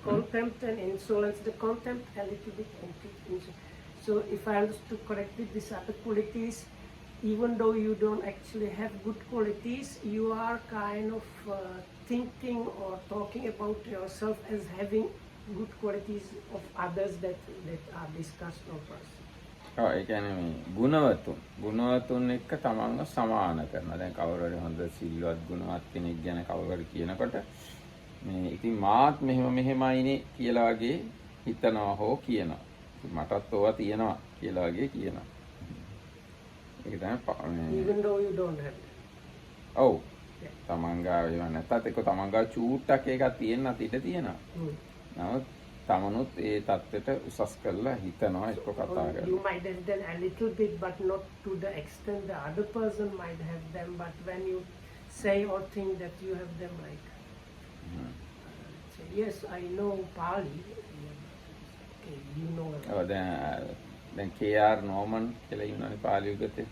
Contempt and insolence. The contempt a little bit insolence. So if I understood correctly, these other qualities, even though you don't actually have good qualities, you are kind of thinking or talking about yourself as having good qualities of others that are discussed or first. ඒ කියන්නේ මේ ගුණවතුන් එක්ක තමන්ව සමාන කරනවා. දැන් කවුරු හරි හොඳ සිල්වත් ගුණවත් කෙනෙක් ගැන කවුරු හරි කියනකොට මේ ඉතින් මාත් මෙහෙමයිනේ කියලා වගේ හිතනවා හෝ කියනවා. මටත් ඕවා තියෙනවා කියලා වගේ කියනවා. ඒක තමයි even though you don't have it. ඔව්. තමන් ගාව ඒවා නැත්තත් එක්ක තමන් ගාව චූට්ටක් එකක් තියෙන්නත් ඉඩ තියෙනවා. නමුත් තමනුත් ඒ தත්ත්වයට උසස් කරලා හිතනවා එක්ක කතා කරනවා. You might have done a little bit, but not to the extent the other person might have them. But when you say or think that you have them, like say, yes, I know Pali. Okay, you know. දැන් KR නෝමන් කියලා ඉන්නවනේ Pali උගතේ.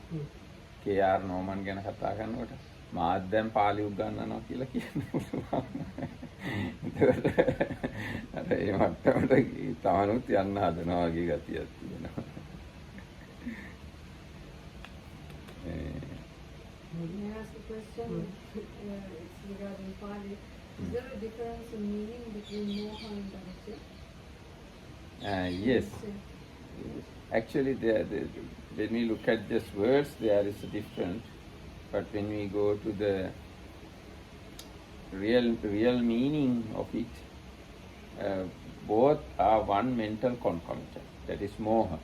KR නෝමන් ගැන කතා කරනකොට මාත් දැන් පාලි උගන්වනවා කියලා කියන්න පුළුවන්. අර ඒ මට්ටමට තමනුත් යන්න හදනවා වගේ ගතියක් තියෙනවා. May I ask a question? It's regarding Pali. Is there a difference in meaning between moha and dhammadayada? Yes. Actually, when we look at these words, there is a difference. But when we go to the real meaning of it, both are one mental concomitant. That is moha.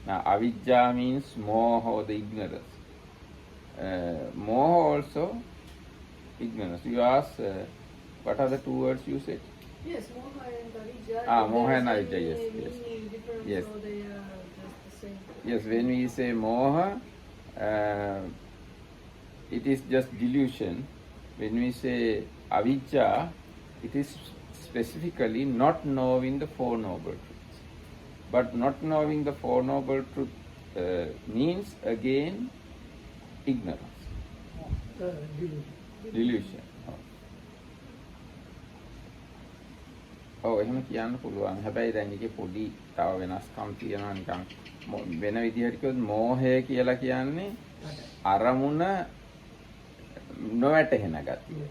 Now, avidya means moha or the ignorance. Moha also Ignorance. You asked, what are the two words you said? Yes, moha and avidya. Ah, If moha there's and avidya, any yes, yes. meaning difference, Yes. or they are just the same. Yes, when we say moha, it is just delusion. When we say avidya, it is specifically not knowing the Four Noble Truths. But not knowing the Four Noble Truths means again ignorance, delusion. එහෙම කියන්න පුළුවන්. හැබැයි දැන් එකේ පොඩි තව වෙනස්කම් තියෙනවා නිකන් වෙන විදිහට කිව්වොත් මෝහය කියලා කියන්නේ අරමුණ නොවැටහෙන ගතිය.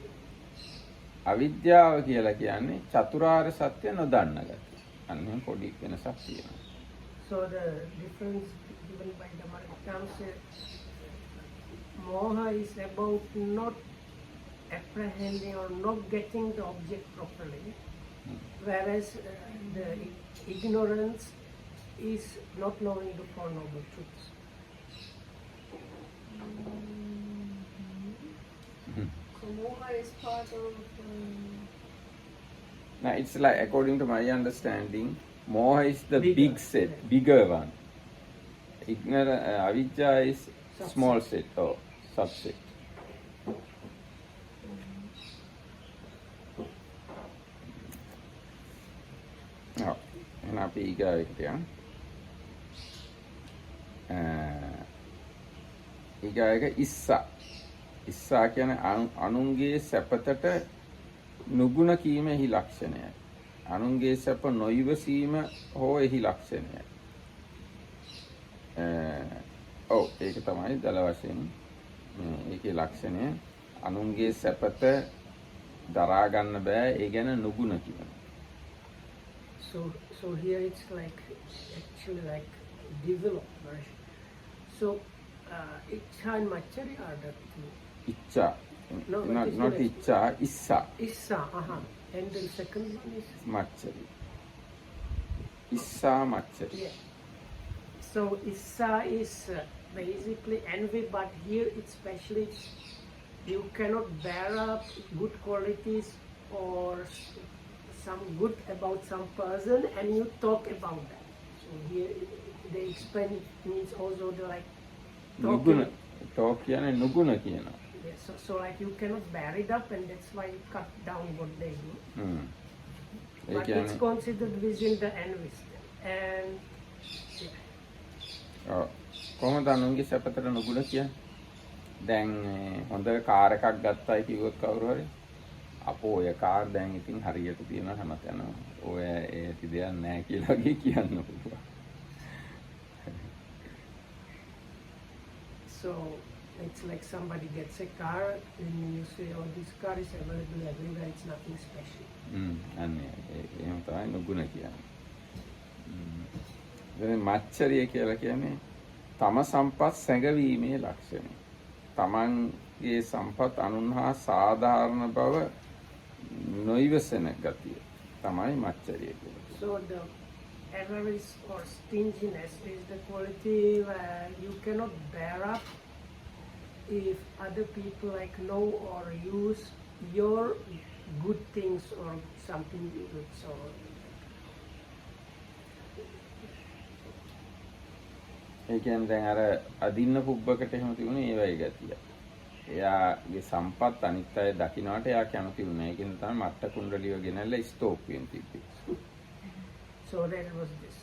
අවිද්‍යාව කියලා කියන්නේ චතුරාර්ය සත්‍ය නොදන්න ගතිය. අන්න එහෙම පොඩි වෙනසක් තියෙනවා. So the difference given by Dhammadayada says moha is about not apprehending or not getting the object properly, whereas the ignorance is not knowing the Four Noble Truths. So moha is part of. Now it's like, according to my understanding, moha is the Bigger, big set, yeah. bigger one. Avidya is Subset. small set or subset. එහෙනම් අපි ඊගාවට යමු. ඊගායක ඉස්සා. ඉස්සා කියන්නේ අනුන්ගේ සැපතට නුගුණ කීමෙහි ලක්ෂණයයි. අනුන්ගේ සැප නොයිවසීම හෝ එහි ලක්ෂණයයි. ඔව් ඒක තමයි දල වශයෙන් ඒකේ ලක්ෂණය. අනුන්ගේ සැපත දරා ගන්න බෑ ඒ ගැන නුගුණ කියනවා. So here it's like actually like developed version. So Ichha and Machari are the two. ඉච්ඡා. No, not ඉච්ඡා, ඉස්සා. Issa, and the second one is මච්චරි. ඉස්සා මච්චරි. yeah. So Issa is basically envy, but here it's especially you cannot bear up good qualities or some good about some person and you talk about that. So here they explain it means also the like නුගුණ. talking. talk කියන්නේ නුගුණ කියනවා. Yeah, so like you cannot bear it up and that's why you cut down what they do. Hmm. A But it's කියන්නේ considered within the envy still. And yeah. ඔව්. කොහොමද අනුන්ගේ සැපතට නුගුණ කියන්නේ? දැන් හොඳ car එකක් ගත්තයි කිව්වොත් කවුරු හරි අපෝ ඔය කාර් දැන් ඉතින් හරියට තියෙනවා හැමතැනම. ඔය ඒටි දෙයක් නැහැ කියලා වගේ කියන්න පුළුවන්. So it's like somebody gets a car and you say, oh, this car is available everywhere, it's nothing special. අන්න එහෙම තමයි නුගුණ කියන්නේ. දැන් මච්චරිය කියලා කියන්නේ තම සම්පත් සැඟවීමේ ලක්ෂණය. තමන්ගේ සම්පත් අනුන් හා සාධාරණ බව නොයිවසන ගතිය තමයි මච්චරිය කියන්නේ. So the avarice or stinginess is the quality where you cannot bear up if other people like know or use your good things or something good. So ඒ කියන්නේ දැන් අර අදින්න පුබ්බකට එහෙම තිබුණේ ඒ වගේ ගතිය. එයාගේ සම්පත් අනිත් අය දකින්නට එයා කැමති වුණා. ඒකෙන් තමයි මට්ට කුණ්ඩලිය ගෙනල්ලා ස්තෝප්පියෙන් තිබ්බේ. So there was this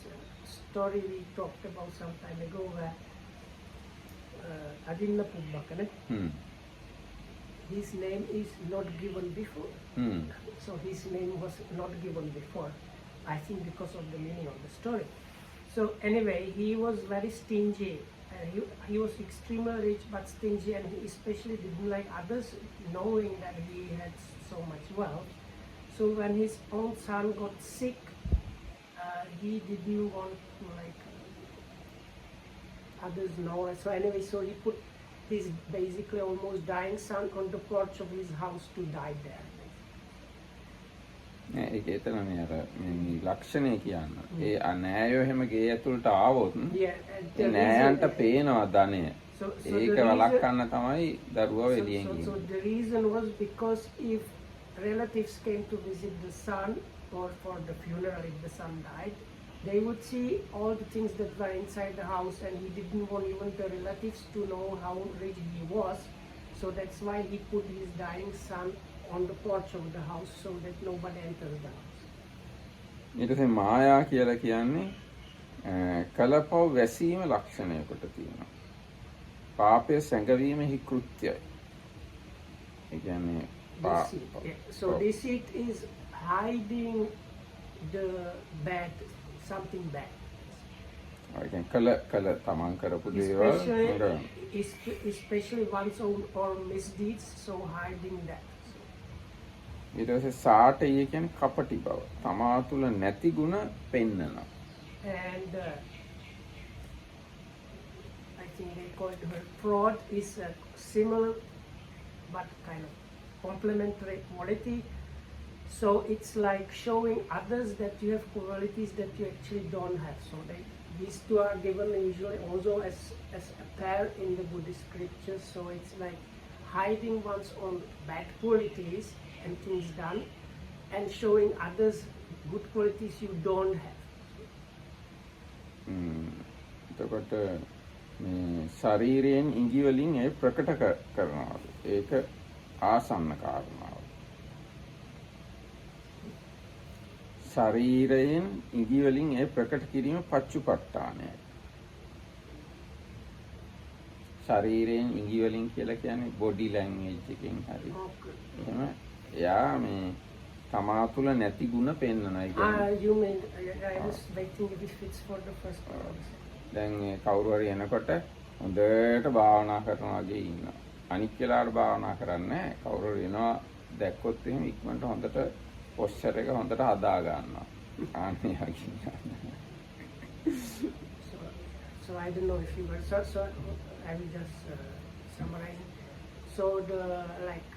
story we talked about some time ago where Adinna Pubbakane, his name is not given before. So his name was not given before, I think because of the meaning of the story. So anyway, he was very stingy. He was extremely rich but stingy, and he especially didn't like others knowing that he had so much wealth. So when his own son got sick, he didn't want to like others know. So anyway, so he put his basically almost dying son on the porch of his house to die there. ඒක එතනනේ අර මේ ලක්ෂණය කියන්න. ඒ අනෑයෝ එහෙම ගේ ඇතුළට ආවොත් Yeah, and the නෑයන්ට reason- පේනවා ධනය. ඒක වළක්වන්න තමයි දරුවා එළියෙන් so ගියේ. the reason was because if relatives came to visit the son or for the funeral if the son died, they would see all the things that were inside the house, and he didn't want even the relatives to know how rich he was. So that's why he put his dying son on the porch of the house so that nobody enters the house. ඊට පස්සේ මායා කියලා කියන්නේ කලපව වැසීම ලක්ෂණයකට තියෙනවා. පාපය සැඟවීමෙහි කෘත්‍යයි. ඒ කියන්නේ Deceit. Yeah. So deceit is hiding the bad, something bad. ඒ කියන්නේ කල තමන් කරපු දේවල් Especially one's own or misdeeds, so hiding that. ඊට පස්සේ සාටය කියන්නේ කපටි බව. තමා තුළ නැති ಗುಣ පෙන්නනවා. And I think they call it her fraud is a similar but kind of complementary quality. So it's like showing others that you have qualities that you actually don't have. So these two are given usually also as a pair in the Buddhist scriptures. So it's like hiding one's own bad qualities and things done, and showing others good qualities you don't have. එතකොට මේ ශරීරයෙන් ඉඟි වලින් ඒ ප්‍රකට කරනවා. ඒක ආසන්න කාරණාව. ශරීරයෙන් ඉඟි වලින් ඒ ප්‍රකට කිරීම පච්චුපට්ඨානයයි. ශරීරයෙන් ඉඟි වලින් කියලා කියන්නේ බොඩි ලැන්ග්වේජ් එකෙන් හරි. එහෙම එයා මේ තමා තුළ නැති ಗುಣ පෙන්නනවා. You mean I was waiting if it's for the first one. දැන් කවුරු හරි එනකොට හොඳට භාවනා කරනවා වගේ ඉන්නවා. අනිත් වෙලාවට භාවනා කරන්නේ නැහැ. කවුරු හරි එනවා දැක්කොත් එහෙම ඉක්මනට හොඳට පොස්චර් එක හොඳට හදා ගන්නවා. අනේ So I don't know if you were so I will just summarize. So the like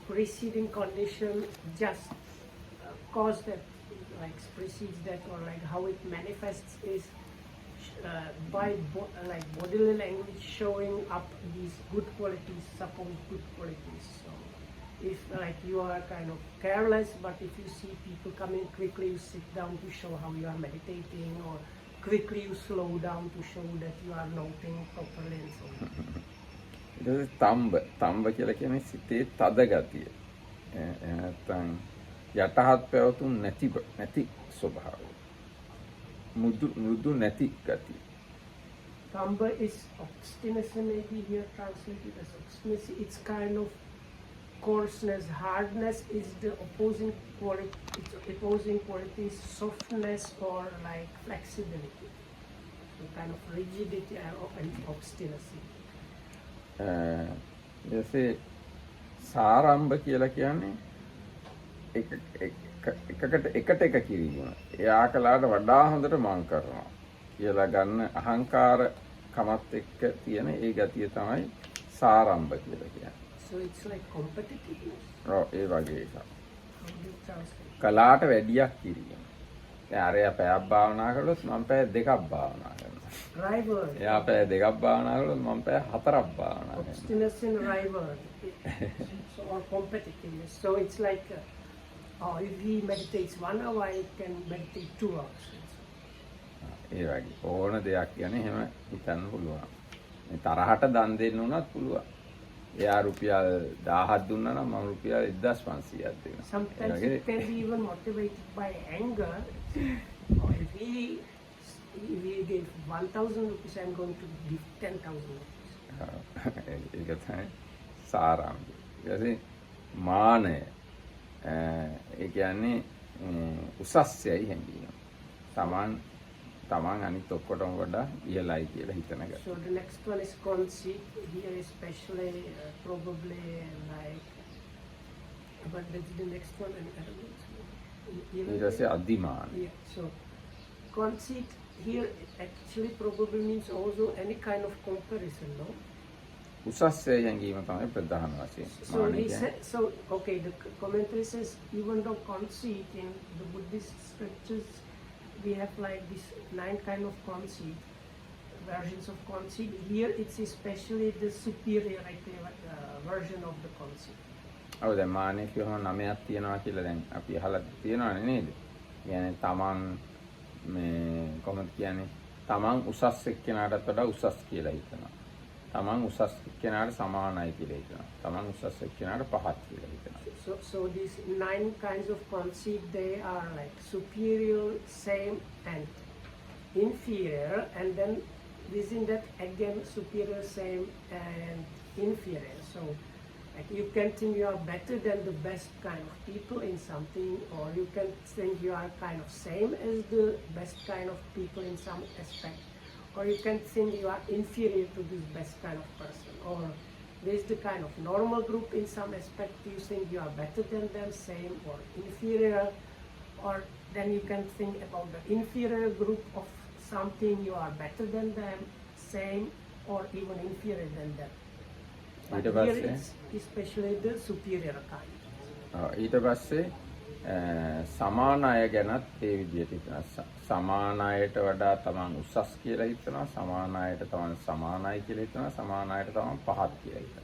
preceding condition just cause that like precedes that, or like how it manifests is by like bodily language showing up these good qualities, supposed good qualities. So if like you are kind of careless, but if you see people coming quickly, you sit down to show how you are meditating, or quickly you slow down to show that you are noting properly and so on. තම්බ කියලා කියන්නේ සිතේ තද ගතිය. නැත්නම් යටහත් පැවතුම් නැති ස්වභාවය. මෘදු නැති ගතිය. Tamba is obstinacy, maybe here translated as obstinacy. It's kind of coarseness. Hardness is the opposing quality. Its opposing quality is softness or like flexibility. So kind of rigidity and obstinacy. ඊටසේ සාරම්භ කියලා කියන්නේ එකට එක කිරීම. එයා කලාට වඩා හොඳට මං කරනවා කියලා ගන්න අහංකාර කමත් එක්ක තියෙන ඒ ගතිය තමයි සාරම්භ කියලා කියන්නේ. So it's like competitiveness. ඔව් ඒ වගේ එකක්. කලාට වැඩියක් කිරීම. දැන් අරයා පැයක් භාවනා කළොත් මම පැය දෙකක් භාවනා කරනවා. Rival. එයා පැය දෙකක් භාවනා කළොත් මම පැය හතරක් භාවනා කරනවා. Obstinacy and rival. So or competitiveness. So it's like if he meditates 1 hour, I can meditate 2 hours. ඒ වගේ ඕන දෙයක් කියන්නේ එහෙම හිතන්න පුළුවන්. මේ තරහට දන් දෙන්න උනත් පුළුවන්. එයා රුපියල් 1000ක් දුන්නා නම් මම රුපියල් 1500ක් දෙනවා. Sometimes it can be even motivated by anger. Or if he gave 1,000 rupees, I'm going to give 10,000 rupees. ඒක තමයි සාරාංශය. ඊට මානය ඒ කියන්නේ උසස්යයි හැඟීම. තමන් අනිත් ඔක්කොටම වඩා ඉහළයි කියලා හිතන එක. So the next one is conceit. Here especially probably like, but that's the next one. And I don't know. ඊට පස්සේ අධිමාන. Yeah. So conceit here actually probably means also any kind of comparison, no? උසස්ය හැඟීම තමයි ප්‍රධාන වශයෙන්. So he said, so okay, the commentary says even though conceit in the Buddhist scriptures we have like this 9 kind of conceit, versions of conceit. Here it's especially the superior version of the conceit. ඔව් දැන් මානෙ කියවම 9ක් තියෙනවා කියලා දැන් අපි අහලා තියෙනවනේ නේද? කියන්නේ තමන් මේ කොහොමද කියන්නේ? තමන් උසස් එක්කෙනාටත් වඩා උසස් කියලා හිතනවා. තමන් උසස් එක්කෙනාට සමානයි කියලා හිතනවා. තමන් උසස් එක්කෙනාට පහත් කියලා හිතනවා. So these 9 kinds of conceit, they are like superior, same, and inferior, and then within that again superior, same, and inferior. So like you can think you are better than the best kind of people in something, or you can think you are kind of same as the best kind of people in some aspect, or you can think you are inferior to this best kind of person, or there's the kind of normal group in some aspect, you think you are better than them, same or inferior, or then you can think about the inferior group of something, you are better than them, same or even inferior than them. But here it's especially the superior kind. ඊට පස්සේ සමාන අය ගැනත් ඒ විදිහට හිතනවා. සමාන අයට වඩා තමන් උසස් කියලා හිතනවා. සමාන අයට තමන් සමානයි කියලා හිතනවා. සමාන අයට තමන් පහත් කියලා හිතනවා.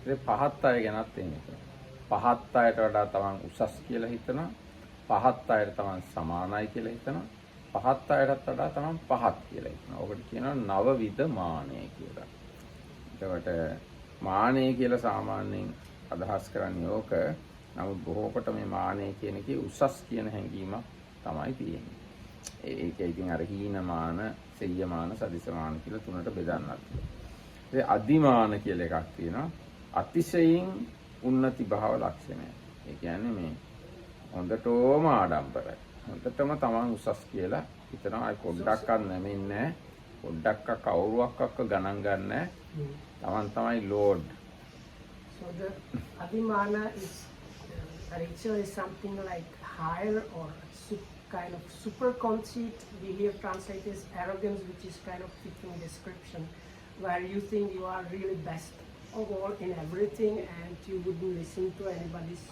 ඒ පහත් අය ගැනත් එහෙම හිතනවා. පහත් අයට වඩා තමන් උසස් කියලා හිතනවා. පහත් අයට තමන් සමානයි කියලා හිතනවා. පහත් අයටත් වඩා තමන් පහත් කියලා හිතනවා. ඔකට කියනවා නවවිද මානය කියලා. එතකොට මානය කියලා සාමාන්‍යයෙන් අදහස් කරන්නේ ඕක. නමුත් බොහෝකට මේ මානය කියන එකේ උසස් කියන හැඟීමක් තමයි තියෙන්නේ. ඒක ඉතින් අර හීනමාන, සෙය්‍යමාන, සදිසමාන කියලා තුනට බෙදන්නත්. ඒ අදිමාන කියලා එකක් තියෙනවා. අතිශයින් උන්නති භාව ලක්ෂණය. ඒ කියන්නේ මේ හොඳටම ආඩම්බරයි. හොඳටම තමන් උසස් කියලා හිතනවා. අය පොඩ්ඩක්වත් නැමෙන්නේ නැහැ. පොඩ්ඩක්ක කවුරුවක්වත් ගණන් ගන්නෑ. තමන් තමයි load. So the adimana is actually something like higher or kind of super conceit. We here translate as arrogance, which is kind of fitting description, where you think you are really best of all in everything, and you wouldn't listen to anybody's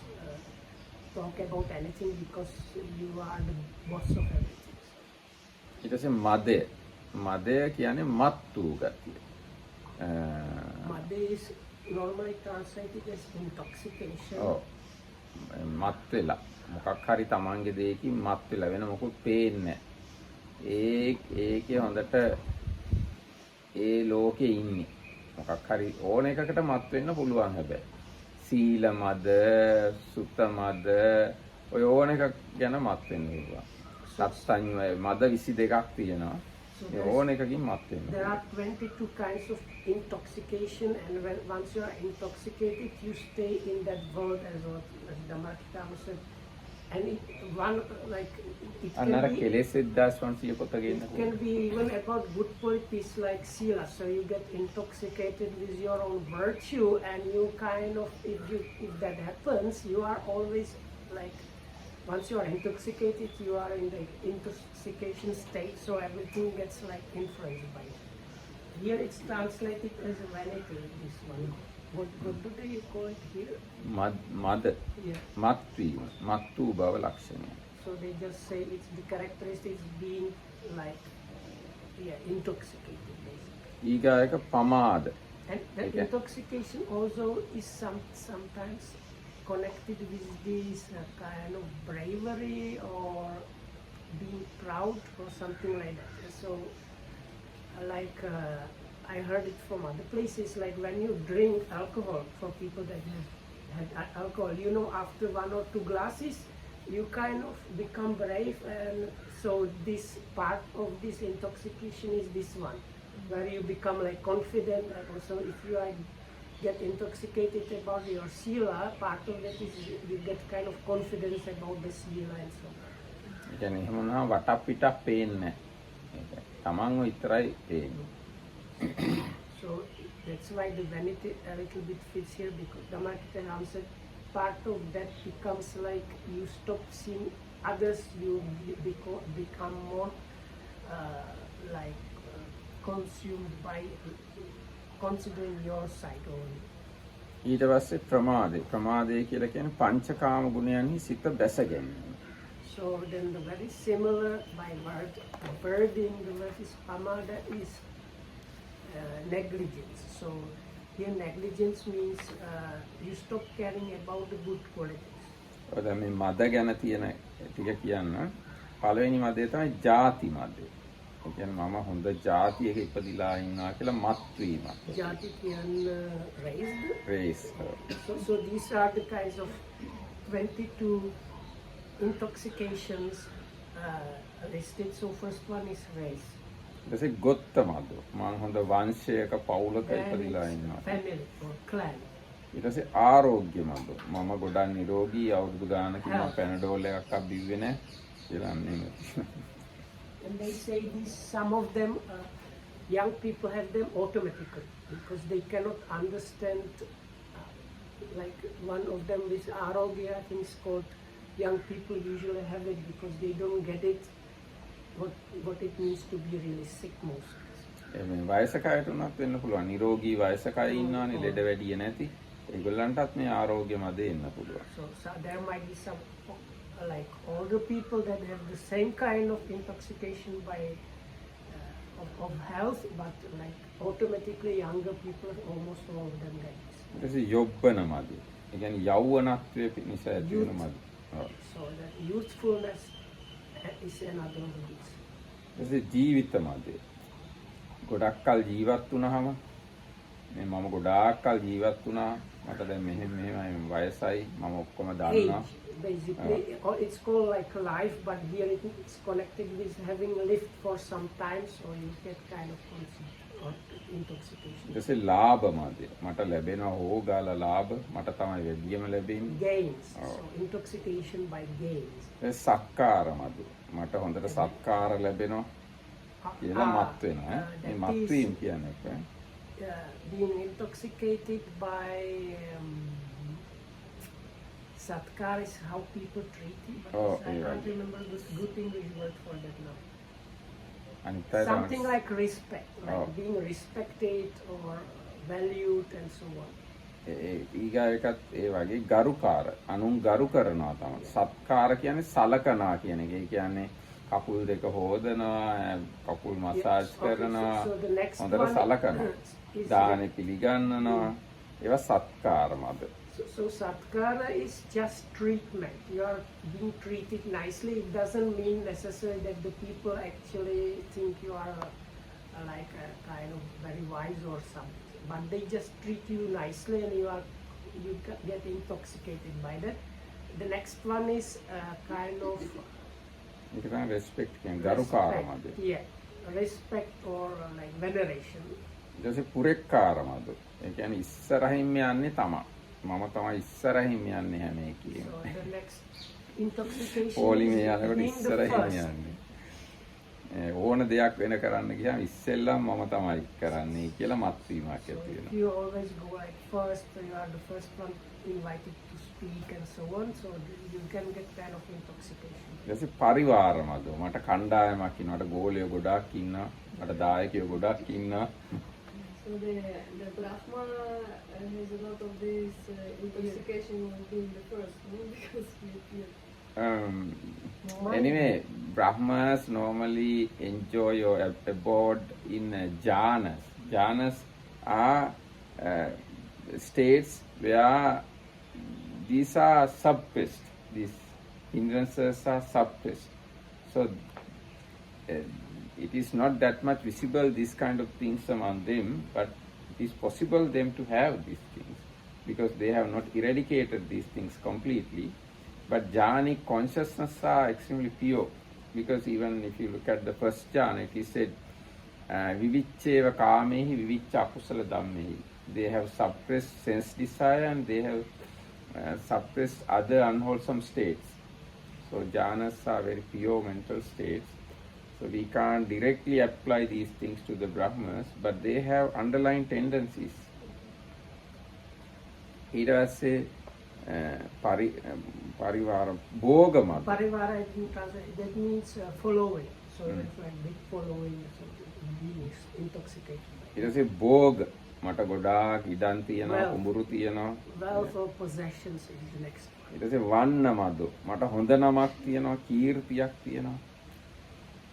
talk about anything because you are the boss of everything. ඊට පස්සේ මදය. මදය කියන්නේ මත් වූ ගතිය. Made is normally translated as intoxication. ඔව්. මත් වෙලා මොකක් හරි තමන්ගේ දෙයකින් මත් වෙලා වෙන මොකුත් පේන්නේ නැහැ. ඒකේ හොඳට ඒ ලෝකේ ඉන්නේ. මොකක් හරි ඕන එකකට මත් වෙන්න පුළුවන් හැබැයි. සීල මද, සුත මද, ඔය ඕන එකක් ගැන මත් වෙන්න පුළුවන්. සත්සංයය මද 22ක් තියෙනවා. ඒ ඕන එකකින් මත් වෙන්න. There are 22 kinds of intoxication, and once you are intoxicated, you stay in that world as what Dhammadayada said. And one like it can අන්නර be, කෙලෙස් 1500 පොත it ගේන්න. can be even about good qualities like sila. So you get intoxicated with your own virtue, and you kind of if that happens, you are always like once you are intoxicated, you are in the intoxication state. So everything gets like influenced by it. Here it's translated as a vanity. This one. What do they call it here? මද Yeah. මත් වීම මත් වූ බව ලක්ෂණය. So they just say it's the characteristics being like intoxicated basically. ඊගායක පමාද. And that Okay. intoxication also is sometimes connected with this kind of bravery or being proud or something like that. So like I heard it from other places, like when you drink alcohol, for people that have had alcohol, you know, after 1 or 2 glasses, you kind of become brave, and so this part of this intoxication is this one, where you become like confident, and also if you are get intoxicated about your sila, part of that is you get kind of confidence about the sila and so on. ඒ කියන්නේ එහෙම වුණාම වටක් පිටක් පේන්නේ නැහැ. තමන්ව විතරයි පේන්නේ. So that's why the vanity a little bit fits here, because Dhammadayada answered part of that becomes like you stop seeing others, you become more consumed by considering your side only. ඊට පස්සේ ප්‍රමාදය කියලා කියන්නේ පංචකාම ගුණයන්හි සිත බැස ගැනීම. So then the very similar by word, wording, the word is pamada is negligence. So here negligence means you stop caring about the good qualities. ඔය දැන් මේ මද ගැන තියෙන ටික කියන්න. පළවෙනි මදේ තමයි ಜಾති මදේ. ඒ කියන්නේ මම හොඳ ජාතියක ඉපදිලා ඉන්නවා කියලා මත් වීමක්. Jati kiyan raised. Race. So these are the kinds of 22 intoxications listed. So first one is race. ඊටසේ ගොත්ත මද. මම හොඳ වංශයක පවුලක Then ඉපදිලා it's ඉන්නවා. family or clan. ඊටසේ ආරෝග්‍ය මද. මම ගොඩක් නිරෝගී අවුරුදු ගානකින් මම පැනඩෝල් එකක් අබ්බිව්වේ නැහැ කියලා අන්නේ. And they say these, some of them, young people have them automatically because they cannot understand. Like one of them is arogya, I think it's called. Young people usually have it because they don't get it, what it means to be really sick most. මේ වයසකයට උනත් වෙන්න පුළුවන්. නිරෝගී වයසකය ඉන්නවනේ ලෙඩ වැඩි නැති. ඒගොල්ලන්ටත් මේ ආරෝග්‍ය මදේ එන්න පුළුවන්. So there might be some like older people that have the same kind of intoxication by of health, but like automatically younger people, almost all of them get this. ඊටසේ යොබ්බන මදේ. ඒ කියන්නේ යෞවනත්වයේ පිණිස ඇති වෙන මදේ. So that youthfulness is another of these. ඊටසේ ජීවිත මදේ. ගොඩක් කල් ජීවත් වුණාම මේ මම ගොඩාක් කල් ජීවත් වුණා. මට දැන් මෙහෙමයි වයසයි මම ඔක්කොම දන්නවා. Age, basically, it's called like life, but here it's connected with having lived for some time, so you get kind of concept or intoxication. ඊටසේ ලාභ මදේ. මට ලැබෙනවා හොගාලා ලාභ මට තමයි වැඩියම ලැබෙන්නේ. Gains, so intoxication by gains. ඒ සක්කාර මදේ. මට හොඳට සක්කාර ලැබෙනවා කියලා මත් වෙනවා. මේ මත් වීම කියන්නේ being intoxicated by satkar is how people treat you, but I can't remember the good English word for that now. Something like respect, like being respected or valued and so on. ඊගා එකත් ඒ වගේ ගරුකාර අනුන් ගරු කරනවා තමයි. සත්කාර කියන්නේ සලකනවා කියන එක. ඒ කියන්නේ කකුල් දෙක හොදනවා, කකුල් මසාජ් කරනවා, හොඳට සලකනවා. දාන පිළිගන්නනවා. ඒවා සත්කාර මද. So satkara is just treatment. You are being treated nicely. It doesn't mean necessarily that the people actually think you are like a kind of very wise or something. But they just treat you nicely and you get intoxicated by that. The next one is kind of ඒක තමයි respect කියන්නේ ගරුකාර මද. Yeah, respect or like veneration. ඊටසේ පුරෙක්කාර මද. ඒ කියන්නේ ඉස්සරහින් යන්නේ තමයි. මම තමයි ඉස්සරහින් යන්නේ හැම එකේම. So the next intoxication පොලිමේ යනකොට is being the ඉස්සරහින් first. යන්නේ. ඕන දෙයක් වෙන කරන්න ගියාම ඉස්සෙල්ලම මම තමයි කරන්නේ කියලා මත් වීමක් ඇති So if වෙනවා. you always go like first, you are the first one invited to speak and so on, so you can get kind of intoxication. ඊටසේ පරිවාර මද. මට කණ්ඩායමක් ඉන්නවා. මට ගෝලියෝ ගොඩක් ඉන්නවා. මට දායකයෝ ගොඩක් ඉන්නවා. So the Brahma has a lot of this intoxication being the first, no? Because we appear. Anyway, Brahmas normally enjoy or abode in jhanas. Jhanas are states where these are suppressed. These hindrances are suppressed. So it is not that much visible, these kind of things among them, but it is possible them to have these things because they have not eradicated these things completely. But jhanic consciousness are extremely pure because even if you look at the first jhana, it is said, vivicceva kamehi vivicca akusala dhammehi. They have suppressed sense desire and they have suppressed other unwholesome states. So jhanas are very pure mental states. So we can't directly apply these things to the Brahmas, but they have underlying tendencies. ඊට පස්සේ පරිවාර භෝග මත. Parivara, I think that means following. So it's like big following, so being intoxicated. ඊට පස්සේ භෝග මට ගොඩාක් ඉඩම් තියෙනවා, කුඹුරු තියෙනවා. Wealth or possessions is the next one. ඊට පස්සේ වන්න මද. මට හොඳ නමක් තියෙනවා, කීර්තියක් තියෙනවා.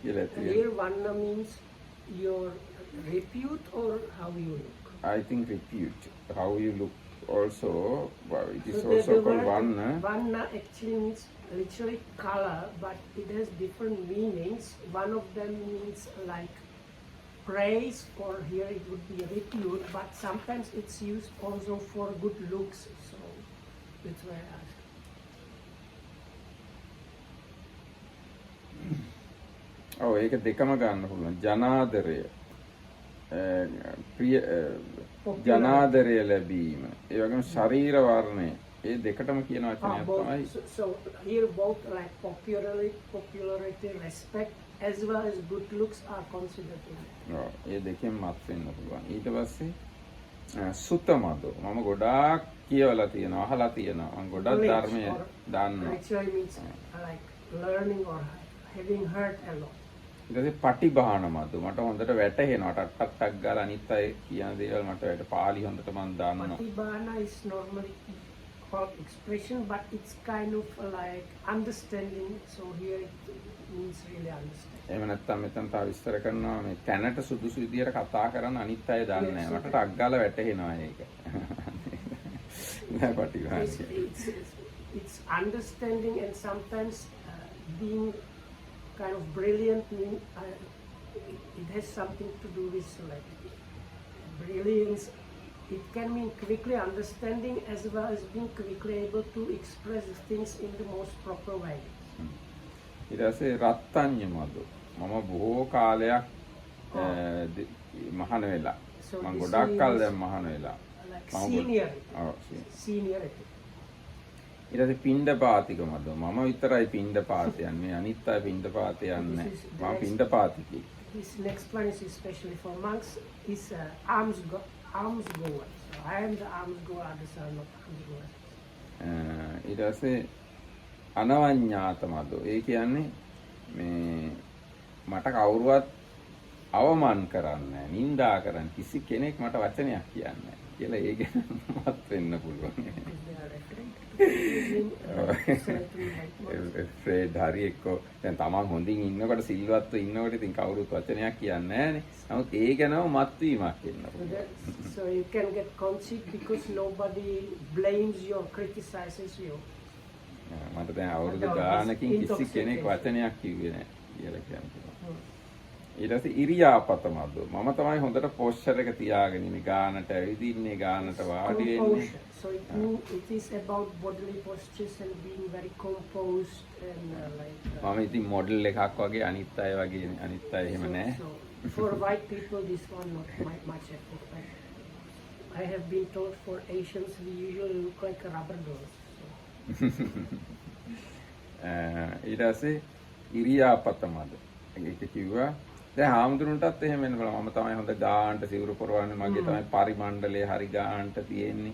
කියලා තියෙනවා. Here Vanna means your repute or how you look? I think repute. How you look also, well, it is So also the called word vanna. Vanna actually means literally color, but it has different meanings. One of them means like praise, or here it would be repute, but sometimes it's used also for good looks. So that's why I asked. ඔව් ඒක දෙකම ගන්න පුළුවන්. ජනාදරය ප්‍රිය ජනාදරය ලැබීම. ඒ වගේම ශරීර වර්ණය. ඒ දෙකටම කියන වචනයක් තමයි. So here both like popularity, respect, as well as good looks are considered in it. ඔව් ඒ දෙකෙන් මත් වෙන්න පුළුවන්. ඊට පස්සේ සුතමදෝ මම ගොඩාක් කියවලා තියෙනවා, අහලා තියෙනවා. මම ගොඩක් ධර්මය දන්නවා. Actually means like learning or having heard a lot. ඊට පස්සේ පටිභානමදෝ මට හොඳට වැටහෙනවා. ටක් ගාලා අනිත් අය කියන දේවල් මට වැට පාළි හොඳට මම දන්නවා. Patibhana is normally called expression, but it's kind of like understanding. So here it means really understanding. එහෙම නැත්නම් මෙතන තව විස්තර කරනවා මේ තැනට සුදුසු විදියට කතා කරන්න අනිත් අය දන්නේ නැහැ. මට ටක් ගාලා වැටහෙනවා ඒක. නෑ පටිභාන. It's understanding, and sometimes being kind of brilliant it has something to do with like brilliance. It can mean quickly understanding as well as being quickly able to express things in the most proper way. ඊට පස්සේ රත්ත්‍ඤ්ඤ මදෝ මම බොහෝ කාලයක් මහාන වෙලා මම ගොඩක් කල් දැන් මහාන වෙලා like seniority. Seniority. ඊට පස්සේ පිණ්ඩපාතික මදෝ මම විතරයි පිණ්ඩපාත යන්නේ අනිත් අය පිණ්ඩපාත යන්නේ මම පිණ්ඩපාතිකයි. This next one is especially for monks is alms goer. So I am the alms goer, others are not alms goers. ඊට පස්සේ අනවඤ්ඤාත මදෝ ඒ කියන්නේ මේ මට කවුරුවත් අවමාන කරන්නේ නැහැ, නිඳා කරන්නේ කිසි කෙනෙක් මට වචනයක් කියන්නේ නැහැ කියලා ඒ ගැන මත් වෙන්න පුළුවන්. ෆ්‍රේඩ් හරි එක්ක දැන් තමන් හොඳින් ඉන්නකොට සිල්වත්ව ඉන්නකොට ඉතින් කවුරුත් වචනයක් කියන්නේ නැහැනේ. නමුත් ඒ ගැනම මත් වීමක් එන්න පුළුවන්. So you can get conceit because nobody blames you or criticizes you. මට දැන් අවුරුදු ගානකින් කිසි කෙනෙක් වචනයක් කිව්වේ නැහැ කියලා කියනවා. ඊට පස්සේ ඉරියාපත මදෝ මම තමයි හොඳට පොස්චර් එක තියාගෙන ඉන්නේ ගානට ඇවිදින්නේ ගානට වාඩි වෙන්නේ. So it is about bodily postures and being very composed and like මම ඉතින් මොඩල් එකක් වගේ අනිත් අය වගේ අනිත් අය එහෙම නැහැ. So for white people this one not much effort. I have been told for Asians we usually look like rubber dolls. ඊට පස්සේ ඉරියාපත මදෝ ඒක කිව්වා දැන් හාමුදුරන්ටත් එහෙම වෙන්න බලා මම තමයි හොඳ ගානට සිවුරු පොරවන්නේ මගේ තමයි පරිමණ්ඩලයේ හරි ගානට තියෙන්නේ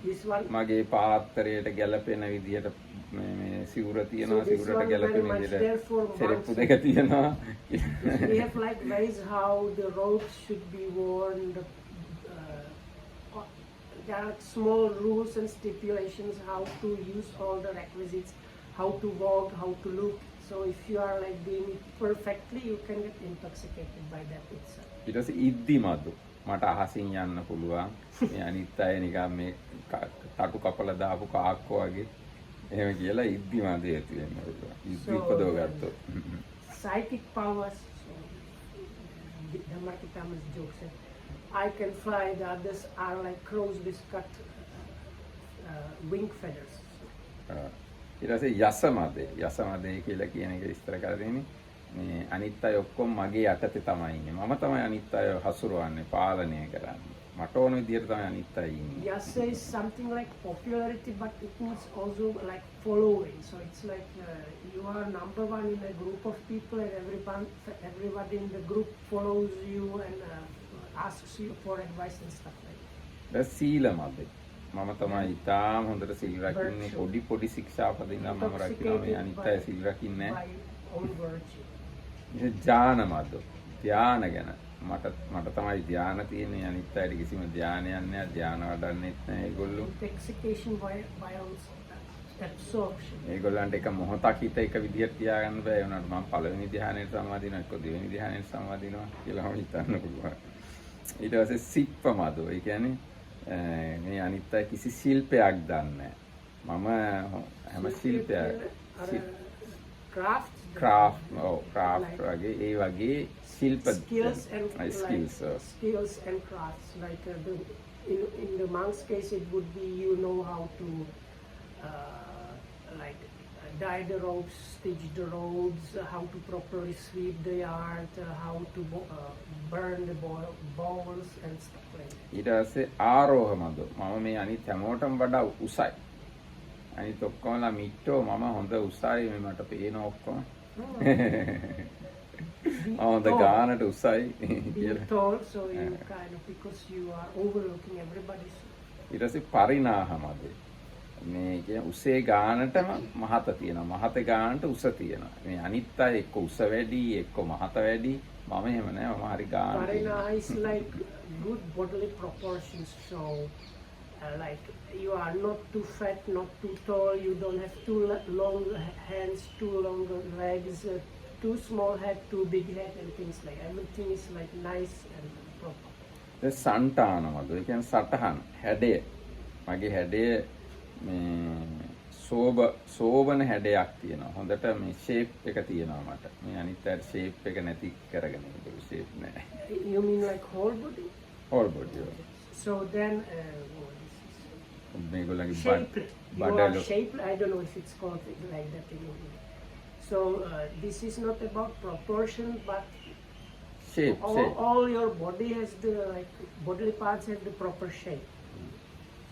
මගේ පාත්‍රයට ගැලපෙන විදියට මේ සිවුර තියෙනවා සිවුරට ගැලපෙන විදියට සෙරෙප්පු දෙක තියෙනවා. We have like ways how the robes should be worn. There are small rules and stipulations how to use all the requisites, how to walk, how to look. So if you are like doing it perfectly, you can get intoxicated by that itself. ඊට පස්සේ ඉද්දි මදු මට අහසින් යන්න පුළුවන්. මේ අනිත් අය නිකන් මේ තටු කපලා දාපු කාක්කෝ වගේ එහෙම කියලා ඉද්දි මදු ඇති වෙන්න පුළුවන්. ඉද්දි උපදව ගත්තොත්. Psychic powers. So Dhammadayada's joke said, I can fly, the others are like crows with cut wing feathers. ඊට පස්සේ යසමදේ කියලා කියන එක විස්තර කරගෙන මේ අනිත් අය ඔක්කොම මගේ යටතේ තමයි ඉන්නේ. මම තමයි අනිත් අය හසුරවන්නේ, පාලනය කරන්නේ. මට ඕන විදිහට තමයි අනිත් අය ඉන්නේ. Yasa is something like popularity, but it means also like following. So it's like you are number one in a group of people, and everybody in the group follows you and asks you for advice and stuff like that. දැන් සීලමදේ මම තමයි ඉතාම හොඳට සිල් රකින්නේ පොඩි ශික්ෂාපදින්න මම රකිනවා මේ අනිත් අය සිල් රකින්නේ නැහැ. ධානමදෝ ධාන ගැන මට තමයි ධාන තියෙන්නේ අනිත් අයට කිසිම ධානයක් නැහැ ධාන වඩන්නෙත් නැහැ ඒගොල්ලෝ. Intoxication by absorption. ඒගොල්ලන්ට එක මොහොතක් හිත එක විදියට තියාගන්න බෑ. ඒ වුණාට මම පළවෙනි ධානයට සමාදිනවා එක්ක දෙවෙනි ධානයට සමාදිනවා කියලා මම හිතන්න පුළුවන්. ඊට පස්සේ සිප්ප මදෝ. ඒ කියන්නේ මේ අනිත් අය කිසි ශිල්පයක් දන්නේ නැහැ. මම හැම ශිල්පයක් ක්‍රාෆ්ට් වගේ ඒ වගේ ශිල්ප skills and skills. skills and crafts. Like in the monk's case, it would be you know how to like dye the robes, stitch the robes, how to properly sweep the yard, how to burn the balls and stuff like that. ඊට පස්සේ ආරෝහ මදෝ. මම මේ අනිත් හැමෝටම වඩා උසයි. අනිත් ඔක්කොමලා මිට්ටෝ මම හොඳ උසයි මේ මට පේන ඔක්කොම. හොඳ ගානට උසයි Being tall, so you kind of because you are overlooking everybody. ඊට පස්සේ පරිණාහ මදෝ. මේ කියන්නේ උසේ ගානටම මහත තියෙනවා. මහත ගානට උස තියෙනවා. මේ අනිත් අය එක්ක උස වැඩි, එක්ක මහත වැඩි. මම එහෙම නෑ. මම හරි ගාන. Parina is like good bodily proportions. So like you are not too fat, not too tall. You don't have too long hands, too long legs, too small head, too big head, and things like everything is like nice and proper. ඒ සන්තාන මදෝ. ඒ කියන්නේ සටහන් හැඩය. මගේ හැඩය මේ සෝබන හැඩයක් තියෙනවා. හොඳට මේ ෂේප් එක තියෙනවා මට. මේ අනිත් අය ෂේප් එක නැති කරගෙන ඉන්නේ ෂේප් නෑ. You mean like whole body? Whole body. So then මේගොල්ලන්ගේ shapely. You are බඩල shapely. I don't know if it's called like that in English. So this is not about proportion, but shape all your body has the like bodily parts have the proper shape,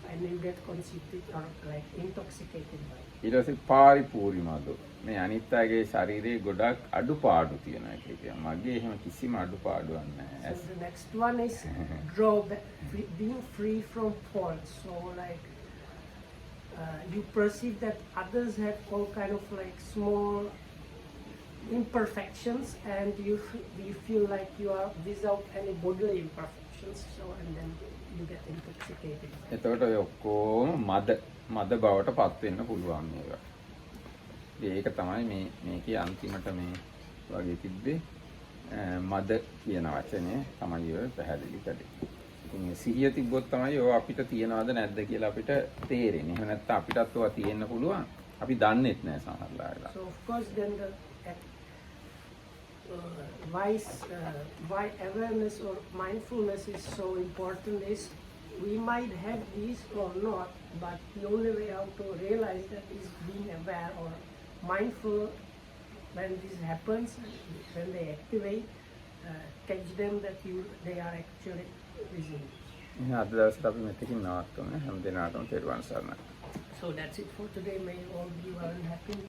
and you get conceited or like intoxicated by it. ඊට පස්සේ පාරිපූර්ණ මදෝ. මේ අනිත් අයගේ ශරීරයේ ගොඩක් අඩුපාඩු තියෙනවා කියන්නේ. මගේ එහෙම කිසිම අඩුපාඩුවක් නැහැ. So the next one is drawback, being free from faults. So like you perceive that others have all kind of like small imperfections, and you feel like you are without any bodily imperfections. So and then you get intoxicated. එතකොට ඔය ඔක්කොම මද බවට පත් වෙන්න පුළුවන් මේවා. ඒක තමයි මේකේ අන්තිමට මේ වගේ තිබ්බේ මද කියන වචනේ තමයි ඔය පැහැදිලි කරේ. ඉතින් සිහිය තිබ්බොත් තමයි ඔය අපිට තියනවද නැද්ද කියලා අපිට තේරෙන්නේ. එහෙම නැත්නම් අපිටත් ඔවා තියෙන්න පුළුවන්. අපි දන්නෙත් නෑ සමහර වෙලාවට. So of course then the why awareness or mindfulness is so important is we might have these or not, but the only way how to realize that is being aware or mindful when this happens, when they activate, catch them that they are actually visible. අද දවසට අපි මෙතකින් නවත්වමු. හැම දිනකටම තෙරුවන් සරණයි. So that's it for today. May all be well and happy.